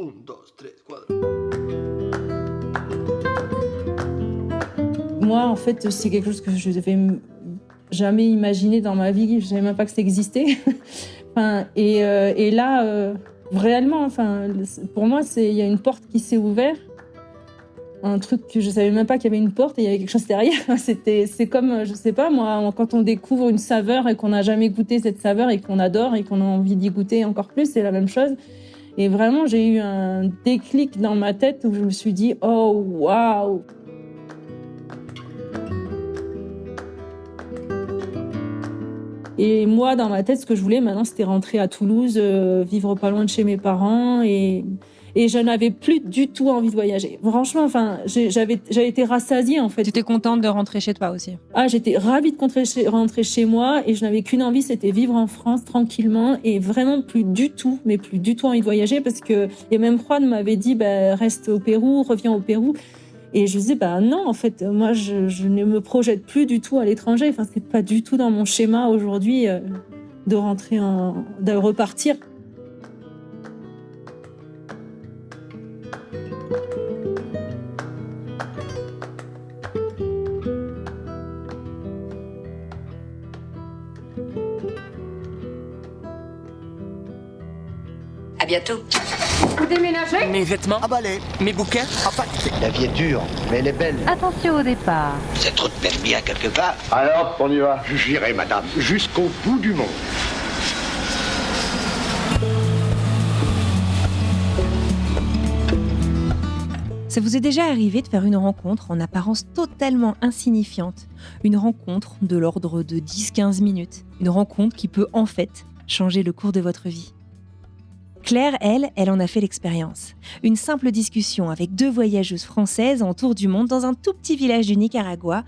1, 2, 3, 4. Moi, en fait, c'est quelque chose que je n'avais jamais imaginé dans ma vie. Je ne savais même pas que ça existait. Et là, réellement, pour moi, il y a une porte qui s'est ouverte. Un truc que je savais même pas qu'il y avait une porte et il y avait quelque chose derrière. C'est comme, je sais pas moi, quand on découvre une saveur et qu'on n'a jamais goûté cette saveur et qu'on adore et qu'on a envie d'y goûter encore plus, c'est la même chose. Et vraiment, j'ai eu un déclic dans ma tête où je me suis dit, oh waouh. Et moi, dans ma tête, ce que je voulais maintenant, c'était rentrer à Toulouse, vivre pas loin de chez mes parents et je n'avais plus du tout envie de voyager. Franchement, j'avais été rassasiée, en fait. Tu étais contente de rentrer chez toi aussi? Ah, j'étais ravie de rentrer chez moi et je n'avais qu'une envie, c'était vivre en France tranquillement et vraiment plus du tout envie de voyager parce que, et même Juan m'avait dit, reste au Pérou, reviens au Pérou. Et je disais, non, en fait, moi, je ne me projette plus du tout à l'étranger. Enfin, c'est pas du tout dans mon schéma aujourd'hui de repartir. À bientôt. Vous déménagez ? Mes vêtements, Emballés. mes bouquins, Empaquetés. La vie est dure, mais elle est belle. Attention au départ. Cette route mène bien quelque part. Alors, on y va. J'irai, madame, jusqu'au bout du monde. Ça vous est déjà arrivé de faire une rencontre en apparence totalement insignifiante, une rencontre de l'ordre de 10-15 minutes, une rencontre qui peut en fait changer le cours de votre vie? Claire, elle en a fait l'expérience. Une simple discussion avec 2 voyageuses françaises en tour du monde dans un tout petit village du Nicaragua.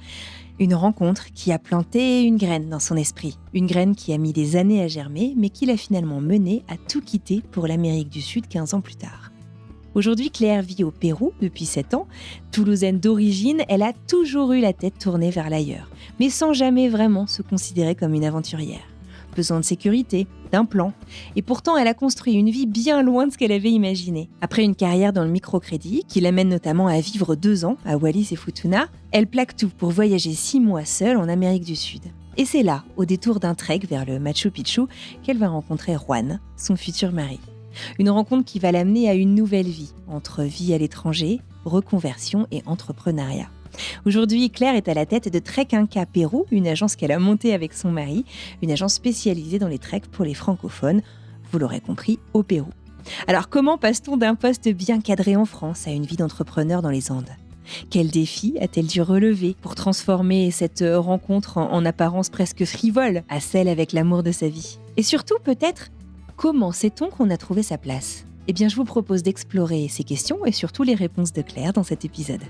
Une rencontre qui a planté une graine dans son esprit. Une graine qui a mis des années à germer, mais qui l'a finalement menée à tout quitter pour l'Amérique du Sud 15 ans plus tard. Aujourd'hui, Claire vit au Pérou depuis 7 ans. Toulousaine d'origine, elle a toujours eu la tête tournée vers l'ailleurs, mais sans jamais vraiment se considérer comme une aventurière. Besoin de sécurité, d'un plan. Et pourtant, elle a construit une vie bien loin de ce qu'elle avait imaginé. Après une carrière dans le microcrédit, qui l'amène notamment à vivre 2 ans à Wallis et Futuna, elle plaque tout pour voyager 6 mois seule en Amérique du Sud. Et c'est là, au détour d'un trek vers le Machu Picchu, qu'elle va rencontrer Juan, son futur mari. Une rencontre qui va l'amener à une nouvelle vie, entre vie à l'étranger, reconversion et entrepreneuriat. Aujourd'hui, Claire est à la tête de Trek Inca Pérou, une agence qu'elle a montée avec son mari, une agence spécialisée dans les treks pour les francophones, vous l'aurez compris, au Pérou. Alors comment passe-t-on d'un poste bien cadré en France à une vie d'entrepreneur dans les Andes ? Quel défi a-t-elle dû relever pour transformer cette rencontre en apparence presque frivole à celle avec l'amour de sa vie ? Et surtout, peut-être, comment sait-on qu'on a trouvé sa place ? Eh bien, je vous propose d'explorer ces questions et surtout les réponses de Claire dans cet épisode.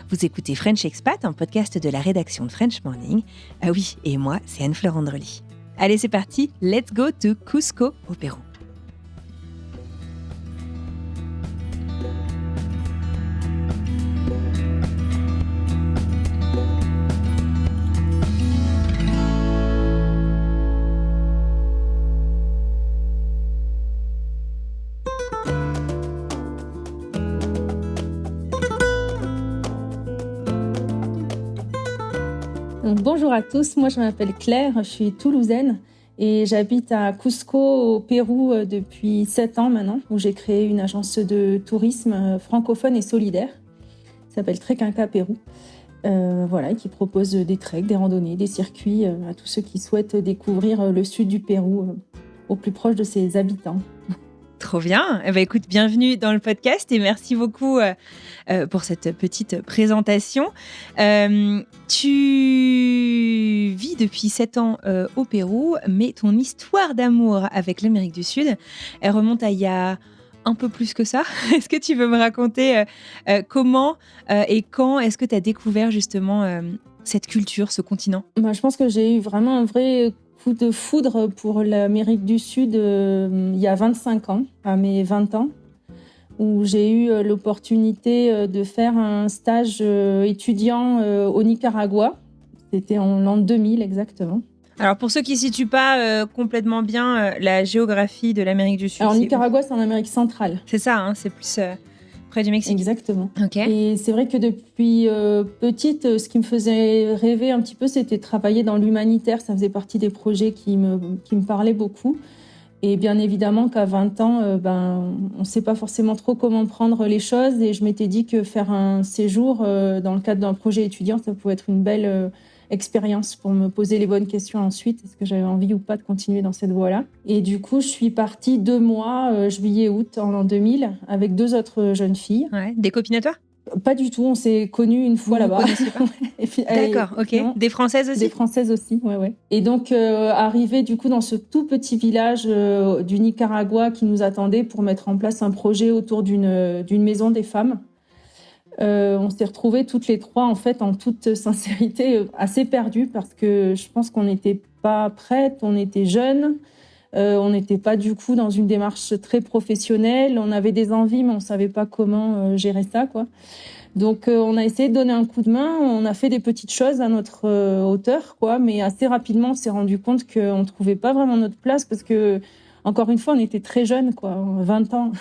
Vous écoutez French Expat, un podcast de la rédaction de French Morning. Ah oui, et moi, c'est Anne-Fleur Andrely. Allez, c'est parti, let's go to Cusco, au Pérou. Donc, bonjour à tous, moi je m'appelle Claire, je suis toulousaine et j'habite à Cusco au Pérou depuis 7 ans maintenant, où j'ai créé une agence de tourisme francophone et solidaire qui s'appelle Trek Inca Pérou, qui propose des treks, des randonnées, des circuits à tous ceux qui souhaitent découvrir le sud du Pérou au plus proche de ses habitants. Trop bien. Écoute, bienvenue dans le podcast et merci beaucoup pour cette petite présentation. Tu vis depuis 7 ans au Pérou, mais ton histoire d'amour avec l'Amérique du Sud, elle remonte à il y a un peu plus que ça. Est-ce que tu veux me raconter comment et quand est-ce que tu as découvert justement cette culture, ce continent ? Je pense que j'ai eu vraiment un vrai coup de foudre pour l'Amérique du Sud il y a 25 ans, à mes 20 ans, où j'ai eu l'opportunité de faire un stage étudiant au Nicaragua. C'était en l'an 2000 exactement. Alors, pour ceux qui ne situent pas complètement bien la géographie de l'Amérique du Sud. Alors, Nicaragua, c'est en Amérique centrale. C'est ça, hein, c'est plus près du Mexique. Exactement. Ok. Et c'est vrai que depuis petite, ce qui me faisait rêver un petit peu, c'était de travailler dans l'humanitaire. Ça faisait partie des projets qui me parlaient beaucoup. Et bien évidemment qu'à 20 ans, on ne sait pas forcément trop comment prendre les choses. Et je m'étais dit que faire un séjour dans le cadre d'un projet étudiant, ça pouvait être une belle expérience pour me poser les bonnes questions ensuite. Est-ce que j'avais envie ou pas de continuer dans cette voie-là? Et du coup, je suis partie 2 mois, juillet-août, en l'an 2000, avec 2 autres jeunes filles. Ouais. Des copines à toi? Pas du tout, on s'est connus une fois là-bas. Et puis, d'accord, ok. Non, des Françaises aussi? Des Françaises aussi, ouais. Et donc, arrivé du coup dans ce tout petit village du Nicaragua qui nous attendait pour mettre en place un projet autour d'une maison des femmes. On s'est retrouvées toutes les 3, en fait, en toute sincérité, assez perdues parce que je pense qu'on n'était pas prêtes, on était jeunes. On n'était pas du coup dans une démarche très professionnelle. On avait des envies, mais on ne savait pas comment gérer ça, quoi. Donc, on a essayé de donner un coup de main. On a fait des petites choses à notre hauteur, quoi. Mais assez rapidement, on s'est rendu compte qu'on ne trouvait pas vraiment notre place parce que, encore une fois, on était très jeunes, quoi, 20 ans.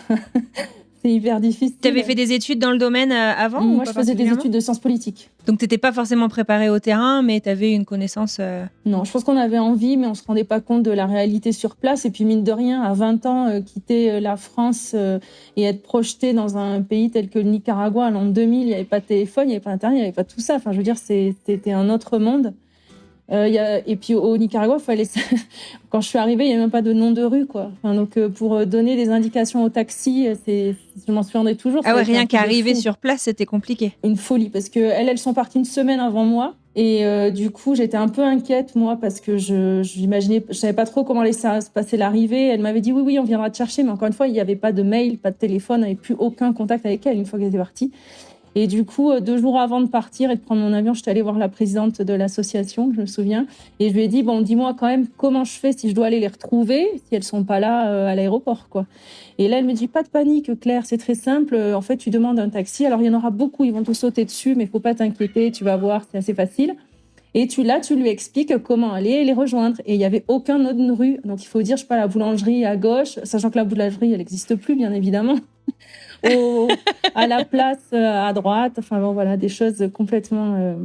C'est hyper difficile. Tu avais fait des études dans le domaine avant? Moi, je faisais des études de sciences politiques. Donc, tu n'étais pas forcément préparée au terrain, mais tu avais une connaissance... Non, je pense qu'on avait envie, mais on ne se rendait pas compte de la réalité sur place. Et puis, mine de rien, à 20 ans, quitter la France et être projeté dans un pays tel que le Nicaragua, en l'an 2000, il n'y avait pas de téléphone, il n'y avait pas Internet, il n'y avait pas tout ça. Enfin, je veux dire, c'était un autre monde. Et puis au Nicaragua, quand je suis arrivée, il n'y avait même pas de nom de rue, quoi. Enfin, donc pour donner des indications au taxi, je m'en souviendrai toujours. Ah ouais, rien qu'arriver sur place, c'était compliqué. Une folie, parce que elles sont parties une semaine avant moi. Et du coup, j'étais un peu inquiète, moi, parce que je savais pas trop comment laisser se passer l'arrivée. Elle m'avait dit oui, on viendra te chercher. Mais encore une fois, il n'y avait pas de mail, pas de téléphone, on n'avait plus aucun contact avec elle une fois qu'elle était partie. Et du coup, 2 jours avant de partir et de prendre mon avion, je suis allée voir la présidente de l'association, je me souviens. Et je lui ai dit, bon, dis-moi quand même comment je fais si je dois aller les retrouver, si elles sont pas là à l'aéroport, quoi. Et là, elle me dit, pas de panique, Claire, c'est très simple. En fait, tu demandes un taxi. Alors, il y en aura beaucoup, ils vont te sauter dessus, mais faut pas t'inquiéter, tu vas voir, c'est assez facile. Et tu lui expliques comment aller les rejoindre. Et il y avait aucun autre rue. Donc, il faut dire, je sais pas, la boulangerie à gauche, sachant que la boulangerie, elle n'existe plus, bien évidemment. À la place à droite, enfin bon, voilà, des choses complètement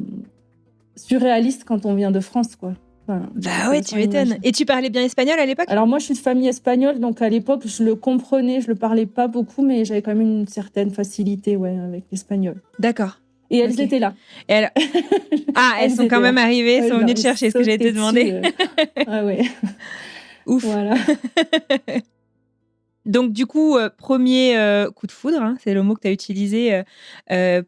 surréalistes quand on vient de France, quoi. Enfin, bah ouais, tu m'étonnes. Et tu parlais bien espagnol à l'époque? Alors moi, je suis de famille espagnole, donc à l'époque, je le comprenais, je le parlais pas beaucoup, mais j'avais quand même une certaine facilité, avec l'espagnol. D'accord. Et elles étaient là. Et elles... Ah, elles sont quand même arrivées, elles sont venues te chercher, ce que j'allais te demander. Ah ouais. Ouf. Voilà. Donc, du coup, premier coup de foudre, hein, c'est le mot que tu as utilisé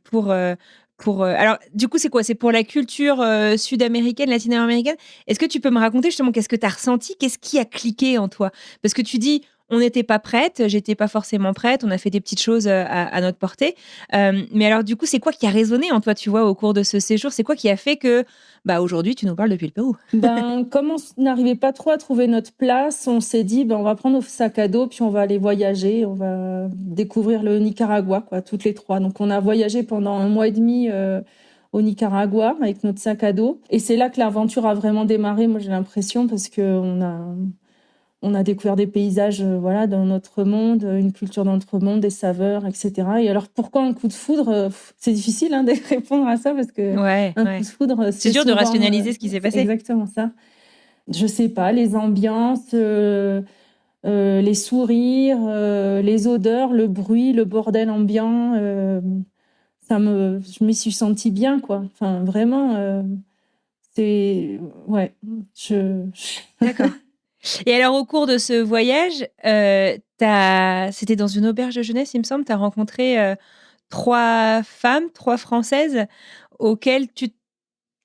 pour... alors, du coup, c'est quoi? C'est pour la culture sud-américaine, latino-américaine. Est-ce que tu peux me raconter justement qu'est-ce que tu as ressenti? Qu'est-ce qui a cliqué en toi? Parce que tu dis, on n'était pas prête, j'étais pas forcément prête, on a fait des petites choses à notre portée. Mais alors, du coup, c'est quoi qui a résonné en toi, tu vois, au cours de ce séjour? C'est quoi qui a fait que, aujourd'hui, tu nous parles depuis le Pérou? Comme on n'arrivait pas trop à trouver notre place, on s'est dit, on va prendre nos sacs à dos, puis on va aller voyager, on va découvrir le Nicaragua, quoi, toutes les 3. Donc, on a voyagé pendant 1 mois et demi au Nicaragua avec notre sac à dos. Et c'est là que l'aventure a vraiment démarré, moi, j'ai l'impression, parce qu'on a découvert des paysages dans notre monde, une culture dans notre monde, des saveurs, etc. Et alors, pourquoi un coup de foudre? C'est difficile de répondre à ça parce que coup de foudre, c'est dur de rationaliser ce qui s'est passé. Exactement ça. Je sais pas, les ambiances, les sourires, les odeurs, le bruit, le bordel ambiant. Je m'y suis sentie bien, quoi. Enfin, vraiment, c'est... Ouais. D'accord. Et alors, au cours de ce voyage, c'était dans une auberge de jeunesse, il me semble, tu as rencontré 3 femmes, 3 Françaises, auxquelles tu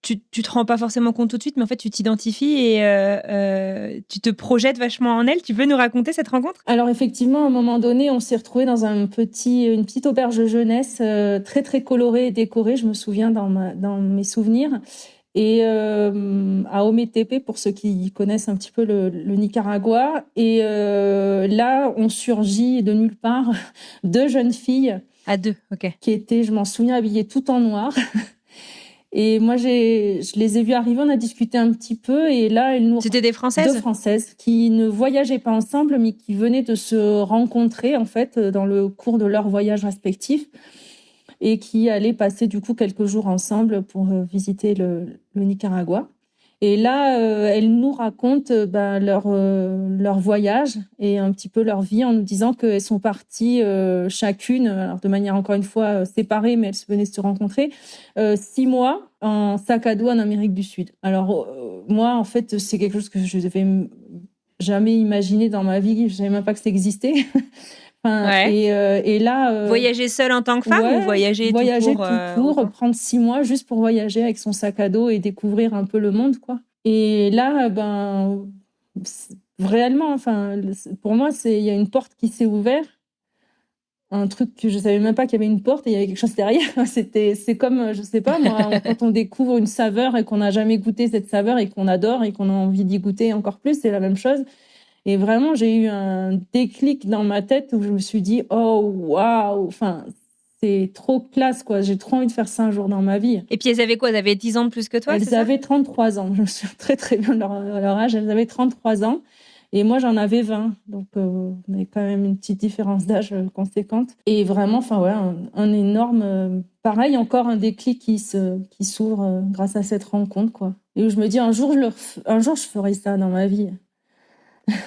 te rends pas forcément compte tout de suite, mais en fait, tu t'identifies et tu te projettes vachement en elles. Tu peux nous raconter cette rencontre? Alors, effectivement, à un moment donné, on s'est retrouvés dans une petite auberge de jeunesse très, très colorée et décorée, je me souviens dans mes souvenirs. Et à Ometepe, pour ceux qui connaissent un petit peu le Nicaragua. Et là, on surgit de nulle part 2 jeunes filles. À 2, ok. Qui étaient, je m'en souviens, habillées toutes en noir. Et moi, je les ai vues arriver, on a discuté un petit peu. Et là, elles nous... C'était des Françaises ? Deux Françaises qui ne voyageaient pas ensemble, mais qui venaient de se rencontrer, en fait, dans le cours de leur voyage respectif. Et qui allaient passer, du coup, quelques jours ensemble pour visiter le Nicaragua. Et là, elles nous racontent leur voyage et un petit peu leur vie en nous disant qu'elles sont parties chacune, alors de manière encore une fois séparée, mais elles venaient se rencontrer, 6 mois en sac à dos en Amérique du Sud. Alors moi, en fait, c'est quelque chose que je n'avais jamais imaginé dans ma vie. Je ne savais même pas que ça existait. Et là... voyager seule en tant que femme ou voyager tout court, prendre 6 mois juste pour voyager avec son sac à dos et découvrir un peu le monde, quoi. Et là, réellement, pour moi, il y a une porte qui s'est ouverte. Un truc que je savais même pas qu'il y avait une porte et il y avait quelque chose derrière. C'est comme, je sais pas, moi, quand on découvre une saveur et qu'on n'a jamais goûté cette saveur et qu'on adore et qu'on a envie d'y goûter encore plus, c'est la même chose. Et vraiment, j'ai eu un déclic dans ma tête où je me suis dit, oh, waouh, c'est trop classe, quoi. J'ai trop envie de faire ça un jour dans ma vie. Et puis, elles avaient quoi ? Elles avaient 10 ans de plus que toi, c'est ça ? Elles avaient 33 ans. Je me souviens très, très bien de leur âge. Elles avaient 33 ans. Et moi, j'en avais 20. Donc, on avait quand même une petite différence d'âge conséquente. Et vraiment, un énorme... pareil, encore un déclic qui s'ouvre grâce à cette rencontre, quoi. Et où je me dis, un jour, je ferai ça dans ma vie.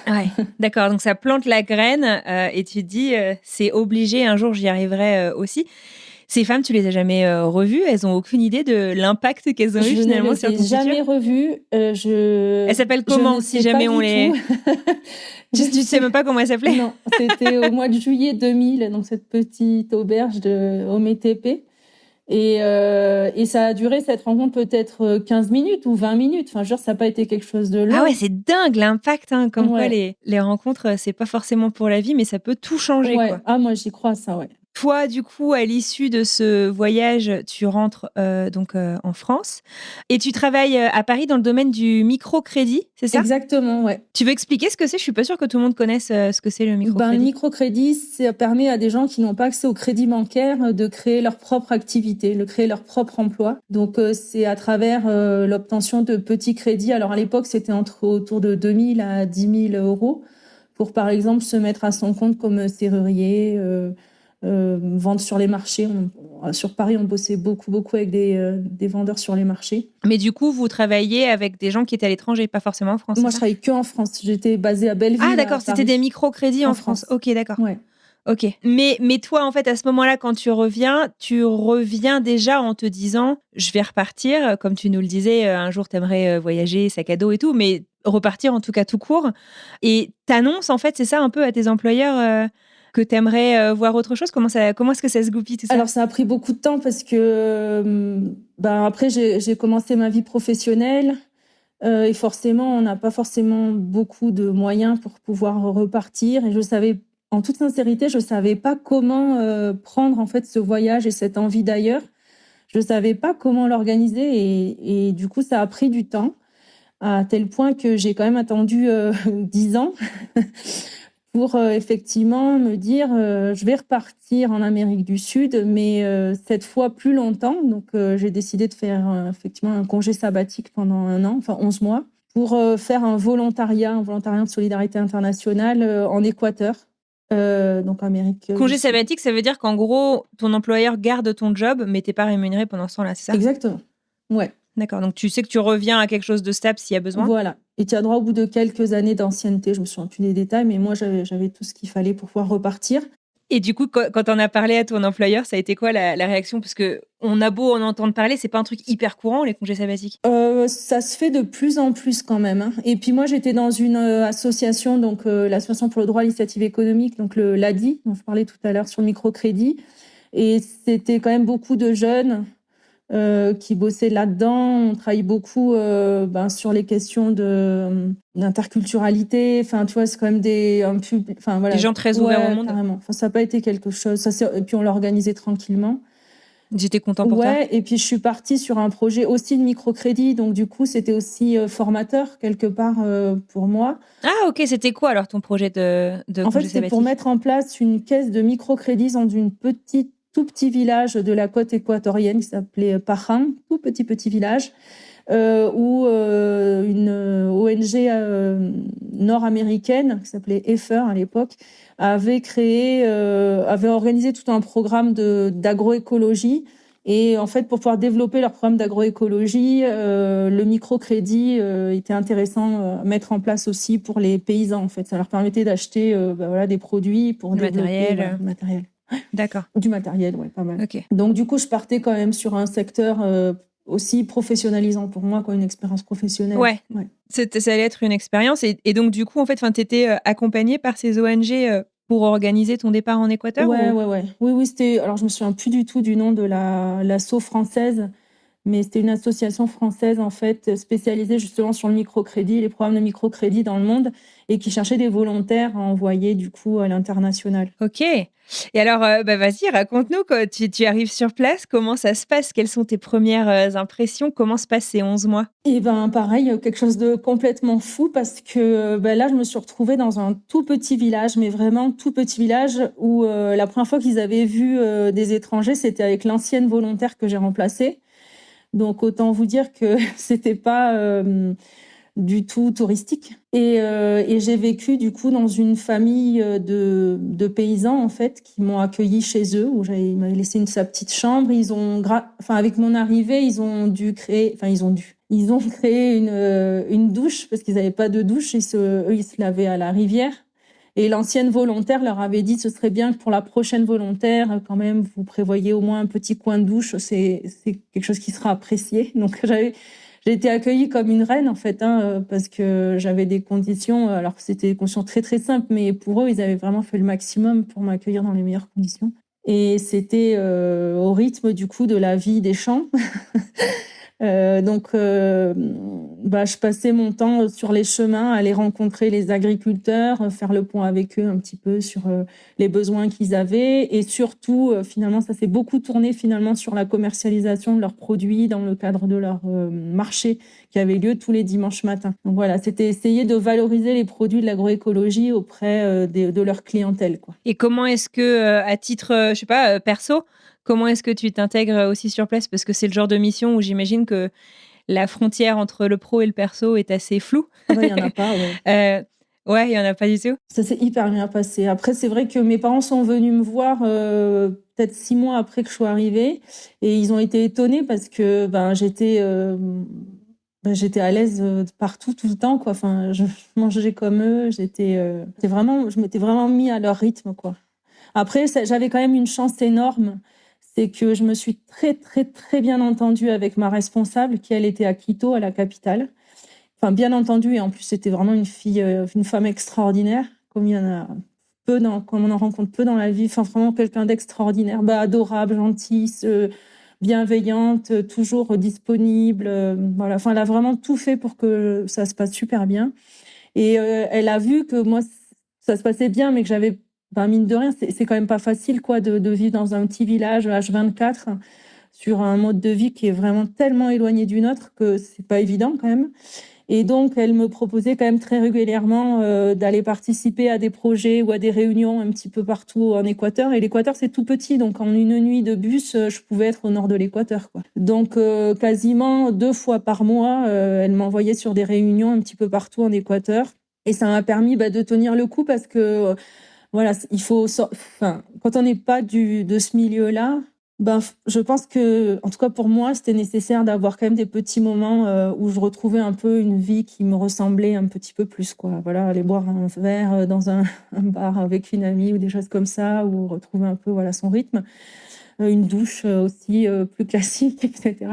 Ouais, d'accord. Donc ça plante la graine et tu te dis c'est obligé, un jour j'y arriverai aussi. Ces femmes, tu les as jamais revues ? Elles ont aucune idée de l'impact qu'elles ont eu finalement sur ton futur ? Je ne les ai jamais revues. Elles s'appellent comment si jamais on les... Tu sais même pas comment elles s'appelaient ? Non, c'était au mois de juillet 2000, donc cette petite auberge de Ometepe. Et ça a duré, cette rencontre, peut-être 15 minutes ou 20 minutes. Enfin, ça n'a pas été quelque chose de long. Ah ouais, c'est dingue l'impact, hein, comme quoi les rencontres, c'est pas forcément pour la vie, mais ça peut tout changer. Ouais. Quoi. Ah, moi, j'y crois, ça, ouais. Toi, du coup, à l'issue de ce voyage, tu rentres en France et tu travailles à Paris dans le domaine du microcrédit, c'est ça ? Exactement, ouais. Tu veux expliquer ce que c'est ? Je suis pas sûre que tout le monde connaisse ce que c'est le microcrédit. Le microcrédit, ça permet à des gens qui n'ont pas accès au crédit bancaire de créer leur propre activité, de créer leur propre emploi. Donc, c'est à travers l'obtention de petits crédits. Alors, à l'époque, c'était autour de 2 000 à 10 000 euros pour, par exemple, se mettre à son compte comme serrurier, vendre sur les marchés. Sur Paris, on bossait beaucoup avec des vendeurs sur les marchés. Mais du coup, vous travailliez avec des gens qui étaient à l'étranger, pas forcément en France. Moi, je travaillais que en France. J'étais basée à Belleville. Ah d'accord, c'était des microcrédits en France. Ok, d'accord. Ouais. Ok. Mais toi, en fait, à ce moment-là, quand tu reviens déjà en te disant, je vais repartir. Comme tu nous le disais, un jour, t'aimerais voyager, sac à dos et tout, mais repartir en tout cas tout court. Et t'annonces, en fait, c'est ça un peu à tes employeurs que tu aimerais voir autre chose ? Comment est-ce que ça se goupille tout ça ? Alors, ça a pris beaucoup de temps parce que après, j'ai commencé ma vie professionnelle et forcément, on n'a pas forcément beaucoup de moyens pour pouvoir repartir. Et en toute sincérité, je ne savais pas comment prendre en fait ce voyage et cette envie d'ailleurs. Je ne savais pas comment l'organiser et du coup, ça a pris du temps à tel point que j'ai quand même attendu 10 ans pour effectivement me dire je vais repartir en Amérique du Sud, mais cette fois plus longtemps. Donc, j'ai décidé de faire effectivement un congé sabbatique pendant 1 an, 11 mois, pour faire un volontariat de solidarité internationale en Équateur. Donc Amérique. Congé sabbatique, ça veut dire qu'en gros, ton employeur garde ton job, mais t'es pas rémunéré pendant ce temps-là, c'est ça ? Exactement. Ouais. D'accord, donc tu sais que tu reviens à quelque chose de stable s'il y a besoin ? Voilà. Et tu as droit au bout de quelques années d'ancienneté. Je me souviens plus des détails, mais moi, j'avais tout ce qu'il fallait pour pouvoir repartir. Et du coup, quand on a parlé à ton employeur, ça a été quoi la réaction ? Parce qu'on a beau en entendre parler, c'est pas un truc hyper courant, les congés sabbatiques. Ça se fait de plus en plus quand même. Hein. Et puis moi, j'étais dans une association, donc l'Association pour le droit à l'initiative économique, donc l'ADI, dont je parlais tout à l'heure sur le microcrédit. Et c'était quand même beaucoup de jeunes qui bossaient là-dedans. On travaille beaucoup sur les questions d'interculturalité. Enfin, tu vois, c'est quand même des gens très ouverts au monde. Carrément. Enfin, ça n'a pas été quelque chose. Et puis on l'a organisé tranquillement. J'étais content pour toi. Et puis je suis partie sur un projet aussi de microcrédit. Donc du coup, c'était aussi formateur quelque part pour moi. Ah ok, c'était quoi alors ton projet de En fait, c'était pour mettre en place une caisse de microcrédit dans une petite tout petit village de la côte équatorienne qui s'appelait Pajang, tout petit village, où une ONG nord-américaine qui s'appelait EFER à l'époque avait organisé tout un programme d'agroécologie. Et en fait, pour pouvoir développer leur programme d'agroécologie, le microcrédit était intéressant à mettre en place aussi pour les paysans. En fait, ça leur permettait d'acheter des produits pour développer du matériel. D'accord. Du matériel, ouais, pas mal. Ok. Donc du coup, je partais quand même sur un secteur aussi professionnalisant pour moi, une expérience professionnelle. Ouais. Ça allait être une expérience. Et donc du coup, en fait, tu étais accompagnée par ces ONG pour organiser ton départ en Équateur. Ouais. Oui, c'était. Alors, je me souviens plus du tout du nom de l'asso française, mais c'était une association française en fait spécialisée justement sur le microcrédit, les programmes de microcrédit dans le monde, et qui cherchait des volontaires à envoyer du coup à l'international. Ok. Et alors, vas-y, raconte-nous, quand tu arrives sur place, comment ça se passe? Quelles sont tes premières impressions? Comment se passent ces 11 mois? Et pareil, quelque chose de complètement fou parce que là, je me suis retrouvée dans un tout petit village, mais vraiment tout petit village où la première fois qu'ils avaient vu des étrangers, c'était avec l'ancienne volontaire que j'ai remplacée. Donc, autant vous dire que c'était pas du tout touristique. Et j'ai vécu du coup dans une famille de paysans en fait qui m'ont accueilli chez eux, où ils m'avaient laissé sa petite chambre. Ils ont, avec mon arrivée, ils ont créé une douche parce qu'ils n'avaient pas de douche. Eux, ils se lavaient à la rivière. Et l'ancienne volontaire leur avait dit, ce serait bien que pour la prochaine volontaire, quand même, vous prévoyez au moins un petit coin de douche. C'est quelque chose qui sera apprécié. Donc, j'ai été accueillie comme une reine, en fait, parce que j'avais des conditions. Alors, c'était des conditions très, très simples, mais pour eux, ils avaient vraiment fait le maximum pour m'accueillir dans les meilleures conditions. Et c'était au rythme, du coup, de la vie des champs. Je passais mon temps sur les chemins, aller rencontrer les agriculteurs, faire le point avec eux un petit peu sur les besoins qu'ils avaient, et surtout finalement ça s'est beaucoup tourné finalement sur la commercialisation de leurs produits dans le cadre de leur marché qui avait lieu tous les dimanches matins. Donc voilà, c'était essayer de valoriser les produits de l'agroécologie auprès de leur clientèle, quoi. Et comment est-ce que, à titre, perso, comment est-ce que tu t'intègres aussi sur place? Parce que c'est le genre de mission où j'imagine que la frontière entre le pro et le perso est assez floue. Il n'y en a pas, ouais. Ouais, il n'y en a pas du tout. Ça s'est hyper bien passé. Après, c'est vrai que mes parents sont venus me voir peut-être 6 mois après que je sois arrivée, et ils ont été étonnés parce que j'étais à l'aise partout, tout le temps, quoi. Enfin, je mangeais comme eux. Je m'étais vraiment mis à leur rythme, quoi. Après, j'avais quand même une chance énorme, c'est que je me suis très, très, très bien entendue avec ma responsable, qui, elle, était à Quito, à la capitale. Enfin, bien entendu, et en plus, c'était vraiment une femme extraordinaire, comme il y en a comme on en rencontre peu dans la vie. Enfin, vraiment quelqu'un d'extraordinaire, adorable, gentille, bienveillante, toujours disponible. Voilà. Enfin, elle a vraiment tout fait pour que ça se passe super bien. Et elle a vu que moi, ça se passait bien, mais que j'avais, mine de rien, c'est quand même pas facile, quoi, de vivre dans un petit village H24 sur un mode de vie qui est vraiment tellement éloigné du nôtre que c'est pas évident quand même. Et donc, elle me proposait quand même très régulièrement d'aller participer à des projets ou à des réunions un petit peu partout en Équateur. Et l'Équateur, c'est tout petit. Donc, en une nuit de bus, je pouvais être au nord de l'Équateur, quoi. Donc, quasiment 2 fois par mois, elle m'envoyait sur des réunions un petit peu partout en Équateur. Et ça m'a permis de tenir le coup parce que, voilà, quand on n'est pas de ce milieu-là, je pense que, en tout cas pour moi, c'était nécessaire d'avoir quand même des petits moments où je retrouvais un peu une vie qui me ressemblait un petit peu plus, quoi. Voilà, aller boire un verre dans un bar avec une amie ou des choses comme ça, ou retrouver un peu son rythme. Une douche aussi plus classique, etc.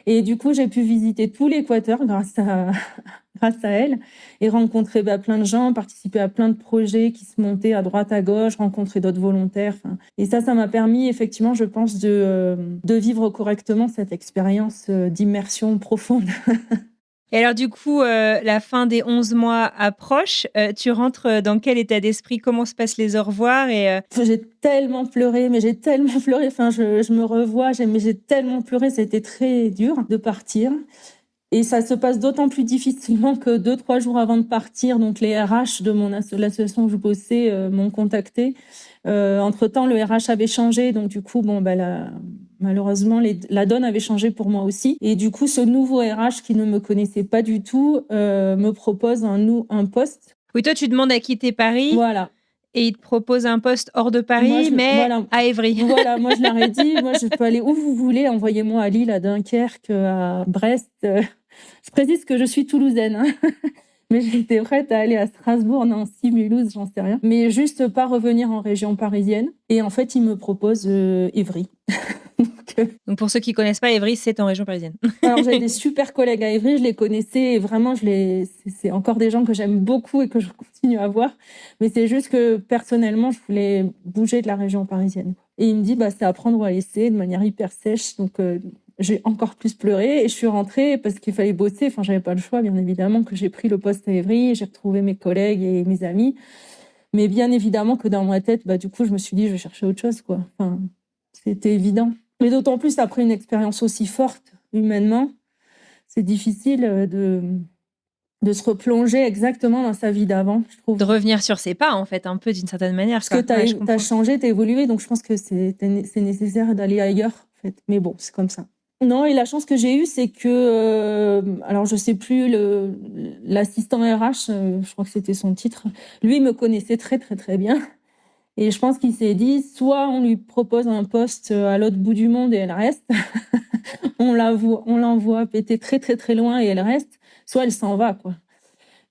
Et du coup, j'ai pu visiter tout l'Équateur grâce à elle, et rencontrer plein de gens, participer à plein de projets qui se montaient à droite, à gauche, rencontrer d'autres volontaires. Et ça m'a permis, effectivement, je pense, de vivre correctement cette expérience d'immersion profonde. Et alors, du coup, la fin des 11 mois approche. Tu rentres dans quel état d'esprit? Comment se passent les au revoir J'ai tellement pleuré, Enfin, je me revois, mais j'ai tellement pleuré. C'était très dur de partir. Et ça se passe d'autant plus difficilement que 2-3 jours avant de partir, donc les RH de l'association où je bossais m'ont contacté. Entre-temps, le RH avait changé, donc du coup, malheureusement, la donne avait changé pour moi aussi. Et du coup, ce nouveau RH qui ne me connaissait pas du tout me propose un poste. Oui, toi, tu demandes à quitter Paris. Voilà. Et il te propose un poste hors de Paris, à Évry. Voilà, moi je leur ai dit, moi je peux aller où vous voulez, envoyez-moi à Lille, à Dunkerque, à Brest. Je précise que je suis toulousaine, hein. Mais j'étais prête à aller à Strasbourg, Nancy, Mulhouse, j'en sais rien. Mais juste pas revenir en région parisienne. Et en fait, ils me proposent Évry. Donc pour ceux qui connaissent pas, Évry, c'est en région parisienne. Alors j'ai des super collègues à Évry, je les connaissais et vraiment c'est encore des gens que j'aime beaucoup et que je continue à voir. Mais c'est juste que personnellement, je voulais bouger de la région parisienne. Et il me dit, c'est à prendre ou à laisser de manière hyper sèche. Donc j'ai encore plus pleuré et je suis rentrée parce qu'il fallait bosser. Enfin, j'avais pas le choix, bien évidemment, que j'ai pris le poste à Évry. J'ai retrouvé mes collègues et mes amis. Mais bien évidemment que dans ma tête, du coup, je me suis dit, je vais chercher autre chose, quoi. Enfin, c'était évident. Mais d'autant plus après une expérience aussi forte humainement, c'est difficile de se replonger exactement dans sa vie d'avant, je trouve. De revenir sur ses pas, en fait, un peu d'une certaine manière. Parce que t'as changé, t'as évolué, donc je pense que c'est nécessaire d'aller ailleurs, en fait. Mais bon, c'est comme ça. Non, et la chance que j'ai eue, c'est que, alors je sais plus, l'assistant RH, je crois que c'était son titre, lui me connaissait très très très bien. Et je pense qu'il s'est dit, soit on lui propose un poste à l'autre bout du monde et elle reste, on l'envoie péter très très très loin et elle reste, soit elle s'en va, quoi.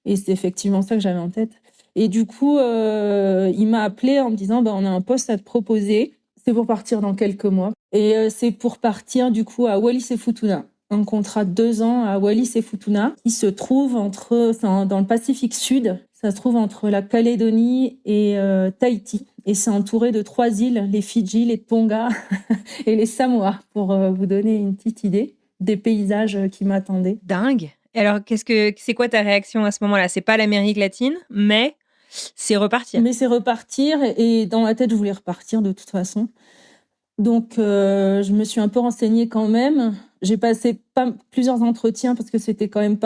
Et c'est effectivement ça que j'avais en tête. Et du coup, il m'a appelé en me disant, on a un poste à te proposer, c'est pour partir dans quelques mois. Et c'est pour partir du coup à Wallis et Futuna. Un contrat de 2 ans à Wallis et Futuna, qui se trouve dans le Pacifique Sud. Ça se trouve entre la Calédonie et Tahiti. Et c'est entouré de 3 îles, les Fidji, les Tonga et les Samoa, pour vous donner une petite idée des paysages qui m'attendaient. Dingue. Et alors, c'est quoi ta réaction à ce moment-là ? C'est pas l'Amérique latine, mais c'est repartir. Mais c'est repartir, et dans ma tête, je voulais repartir de toute façon. Donc, je me suis un peu renseignée quand même. J'ai passé plusieurs entretiens parce que c'était quand même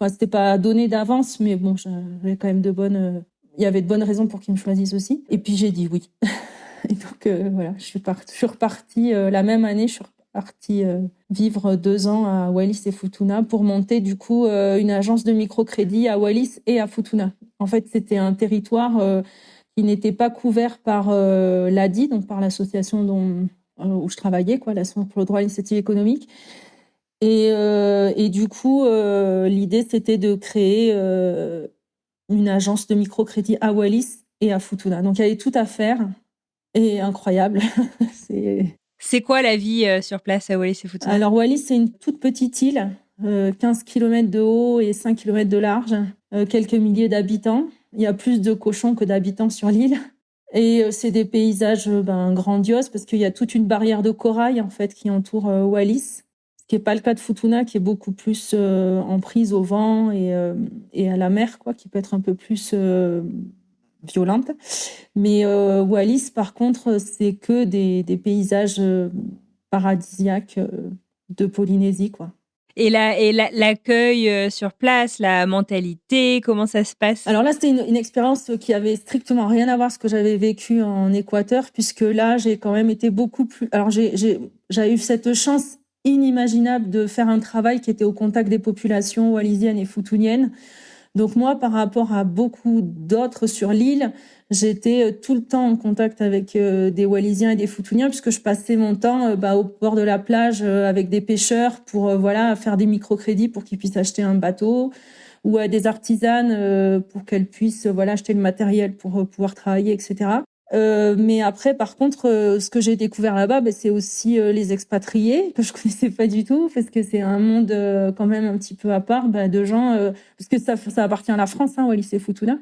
c'était pas donné d'avance, mais bon, j'avais quand même il y avait de bonnes raisons pour qu'ils me choisissent aussi. Et puis j'ai dit oui. Et donc voilà, je suis repartie la même année. Je suis repartie vivre 2 ans à Wallis et Futuna pour monter du coup une agence de microcrédit à Wallis et à Futuna. En fait, c'était un territoire qui n'était pas couvert par l'ADI, donc par l'association où je travaillais, quoi, l'Association pour le droit à l'initiative économique. Et du coup, l'idée, c'était de créer une agence de microcrédit à Wallis et à Futuna. Donc, il y avait tout à faire. Et incroyable. C'est quoi la vie sur place à Wallis et Futuna ? Alors, Wallis, c'est une toute petite île, 15 km de haut et 5 km de large, quelques milliers d'habitants. Il y a plus de cochons que d'habitants sur l'île. Et c'est des paysages grandioses parce qu'il y a toute une barrière de corail en fait qui entoure Wallis, ce qui n'est pas le cas de Futuna, qui est beaucoup plus en prise au vent et à la mer, quoi, qui peut être un peu plus violente. Mais Wallis, par contre, c'est que des paysages paradisiaques de Polynésie, quoi. Et l'accueil sur place, la mentalité, comment ça se passe ? Alors là, c'était une expérience qui avait strictement rien à voir avec ce que j'avais vécu en Équateur, puisque là, j'ai quand même été beaucoup plus... Alors, j'avais eu cette chance inimaginable de faire un travail qui était au contact des populations wallisiennes et futuniennes. Donc moi, par rapport à beaucoup d'autres sur l'île, j'étais tout le temps en contact avec des Wallisiens et des Futuniens, puisque je passais mon temps au bord de la plage avec des pêcheurs pour faire des microcrédits pour qu'ils puissent acheter un bateau, ou à des artisanes pour qu'elles puissent acheter le matériel pour pouvoir travailler, etc. Mais après, par contre, ce que j'ai découvert là-bas, c'est aussi les expatriés que je connaissais pas du tout, parce que c'est un monde quand même un petit peu à part de gens, parce que ça appartient à la France, Wallis et Futuna.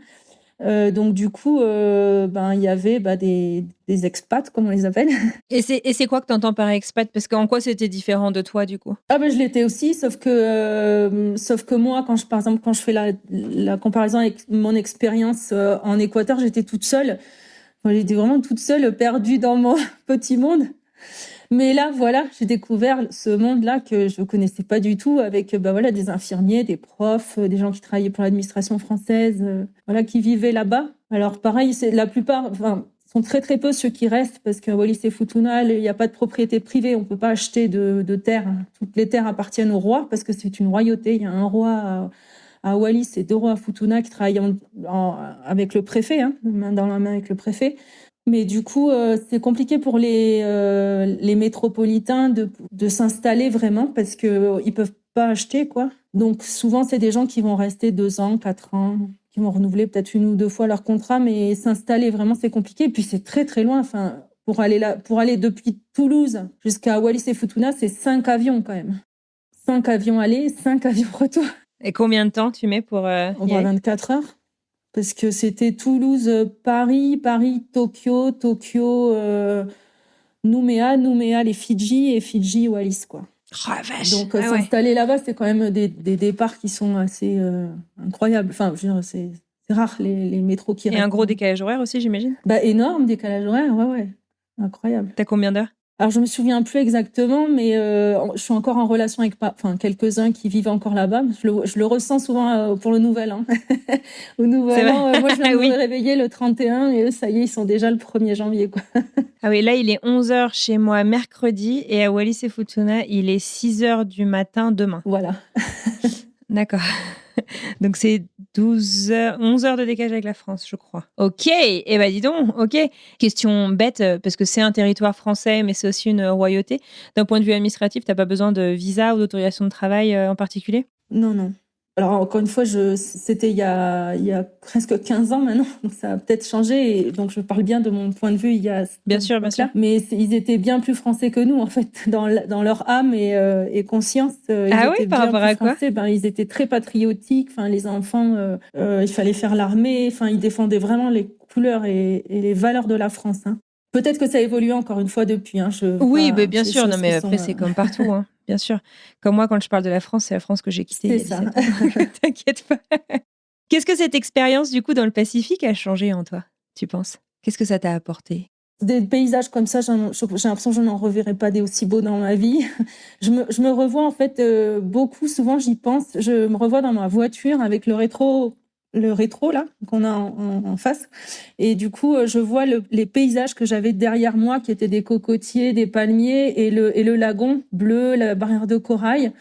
Donc du coup, il y avait des expats, comme on les appelle. Et c'est quoi que tu entends par expat ? Parce qu'en quoi c'était différent de toi, du coup ? Je l'étais aussi, sauf que moi, quand je fais la comparaison avec mon expérience en Équateur, j'étais toute seule. J'étais vraiment toute seule, perdue dans mon petit monde. Mais là, voilà, j'ai découvert ce monde-là que je connaissais pas du tout, avec voilà, des infirmiers, des profs, des gens qui travaillaient pour l'administration française, voilà, qui vivaient là-bas. Alors pareil, c'est la plupart, enfin, sont très très peu ceux qui restent, parce qu'à Wallis et Futuna, il n'y a pas de propriété privée, on peut pas acheter de terres. Toutes les terres appartiennent au roi, parce que c'est une royauté. Il y a un roi à Wallis et 2 rois à Futuna qui travaillent avec le préfet, main dans la main avec le préfet. Mais du coup, c'est compliqué pour les métropolitains de s'installer vraiment, parce que ils peuvent pas acheter, quoi. Donc souvent, c'est des gens qui vont rester 2 ans, 4 ans, qui vont renouveler peut-être 1 ou 2 fois leur contrat, mais s'installer vraiment, c'est compliqué. Et puis c'est très très loin. Enfin, pour aller depuis Toulouse jusqu'à Wallis et Futuna, c'est 5 avions quand même. 5 avions aller, 5 avions retour. Et combien de temps tu mets pour On va 24 heures. Parce que c'était Toulouse, Paris, Tokyo, Nouméa, les Fidji et Fidji, Wallis, quoi. Oh la vache. Donc s'installer là-bas, c'est quand même des départs qui sont assez incroyables. Enfin, je veux dire, c'est rare les métros qui restent. Et un gros décalage horaire aussi, j'imagine. Énorme décalage horaire, ouais. Incroyable. T'as combien d'heures? Alors, je me souviens plus exactement, mais je suis encore en relation avec quelques-uns qui vivent encore là-bas. Je le ressens souvent pour le Nouvel An. Au Nouvel An, moi, je viens de me réveiller le 31 et eux, ça y est, ils sont déjà le 1er janvier, quoi. Ah oui, là, il est 11h chez moi mercredi et à Wallis et Futuna, il est 6h du matin demain. Voilà. D'accord. Donc, c'est 11 heures de décalage avec la France, je crois. Ok, eh ben dis donc, ok. Question bête, parce que c'est un territoire français, mais c'est aussi une royauté. D'un point de vue administratif, t'as pas besoin de visa ou d'autorisation de travail en particulier? Non. Alors, encore une fois, c'était il y a presque 15 ans maintenant, donc ça a peut-être changé. Et donc, je parle bien de mon point de vue il y a... Bien sûr. Mais ils étaient bien plus français que nous, en fait, dans leur âme et conscience. Ah oui, par rapport à quoi? Ils étaient très patriotiques. Enfin, les enfants, il fallait faire l'armée. Enfin, ils défendaient vraiment les couleurs et les valeurs de la France. Peut-être que ça a évolué encore une fois depuis. Oui, mais bien sûr. Non, mais après, c'est comme partout. Bien sûr. Comme moi, quand je parle de la France, c'est la France que j'ai quittée. C'est ça. T'inquiète pas. Qu'est-ce que cette expérience, du coup, dans le Pacifique a changé en toi, tu penses? Qu'est-ce que ça t'a apporté? Des paysages comme ça, j'ai l'impression que je n'en reverrai pas des aussi beaux dans ma vie. Je me revois, en fait, beaucoup, souvent j'y pense. Je me revois dans ma voiture avec le rétro là qu'on a en face, et du coup je vois les paysages que j'avais derrière moi, qui étaient des cocotiers, des palmiers et le lagon bleu, la barrière de corail.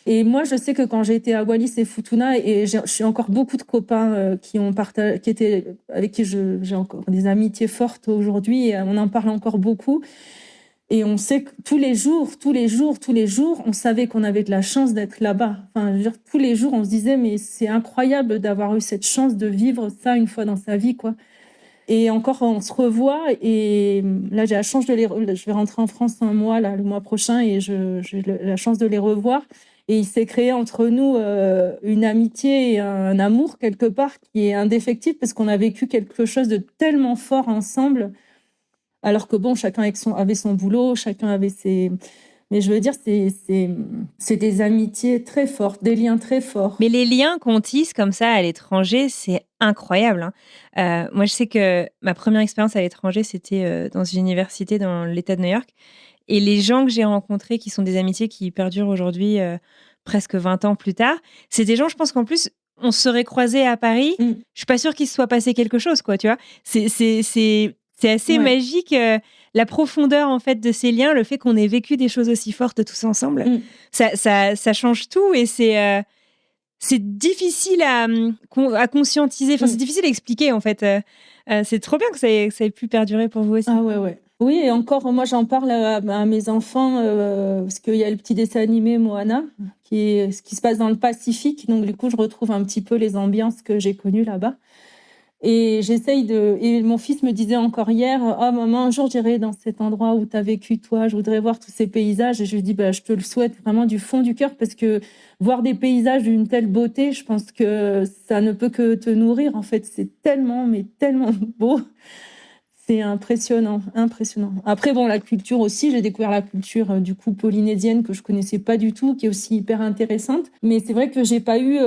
Et moi, je sais que quand j'ai été à Wallis et Futuna, et je suis encore beaucoup de copains avec qui j'ai encore des amitiés fortes aujourd'hui, et on en parle encore beaucoup. Et on sait que tous les jours, on savait qu'on avait de la chance d'être là-bas. Enfin, je veux dire, tous les jours, on se disait, mais c'est incroyable d'avoir eu cette chance de vivre ça une fois dans sa vie, quoi. Et encore, on se revoit, et là, j'ai la chance je vais rentrer en France un mois, là, le mois prochain, et j'ai la chance de les revoir. Et il s'est créé entre nous une amitié et un amour, quelque part, qui est indéfectible, parce qu'on a vécu quelque chose de tellement fort ensemble. Alors que bon, chacun avait son boulot, chacun avait ses... Mais je veux dire, c'est des amitiés très fortes, des liens très forts. Mais les liens qu'on tisse comme ça à l'étranger, c'est incroyable. Moi, je sais que ma première expérience à l'étranger, c'était dans une université dans l'État de New York. Et les gens que j'ai rencontrés, qui sont des amitiés qui perdurent aujourd'hui, presque 20 ans plus tard, c'est des gens, je pense qu'en plus, on se serait croisés à Paris. Je suis pas sûre qu'il se soit passé quelque chose, quoi, tu vois. C'est assez magique, la profondeur, en fait, de ces liens, le fait qu'on ait vécu des choses aussi fortes tous ensemble. Ça change tout, et c'est difficile à conscientiser. Enfin, c'est difficile à expliquer, en fait. C'est trop bien que ça ait pu perdurer pour vous aussi. Ah ouais. Oui, et encore, moi, j'en parle à mes enfants, parce qu'il y a le petit dessin animé Moana, qui se passe dans le Pacifique. Donc, du coup, je retrouve un petit peu les ambiances que j'ai connues là-bas. Et et mon fils me disait encore hier, oh maman, un jour j'irai dans cet endroit où tu as vécu toi, je voudrais voir tous ces paysages. Et je lui dis, je te le souhaite vraiment du fond du cœur, parce que voir des paysages d'une telle beauté, je pense que ça ne peut que te nourrir, en fait. C'est tellement, mais tellement beau. C'est impressionnant. Après, bon, la culture aussi, j'ai découvert la culture du coup polynésienne que je connaissais pas du tout, qui est aussi hyper intéressante. Mais c'est vrai que j'ai pas eu,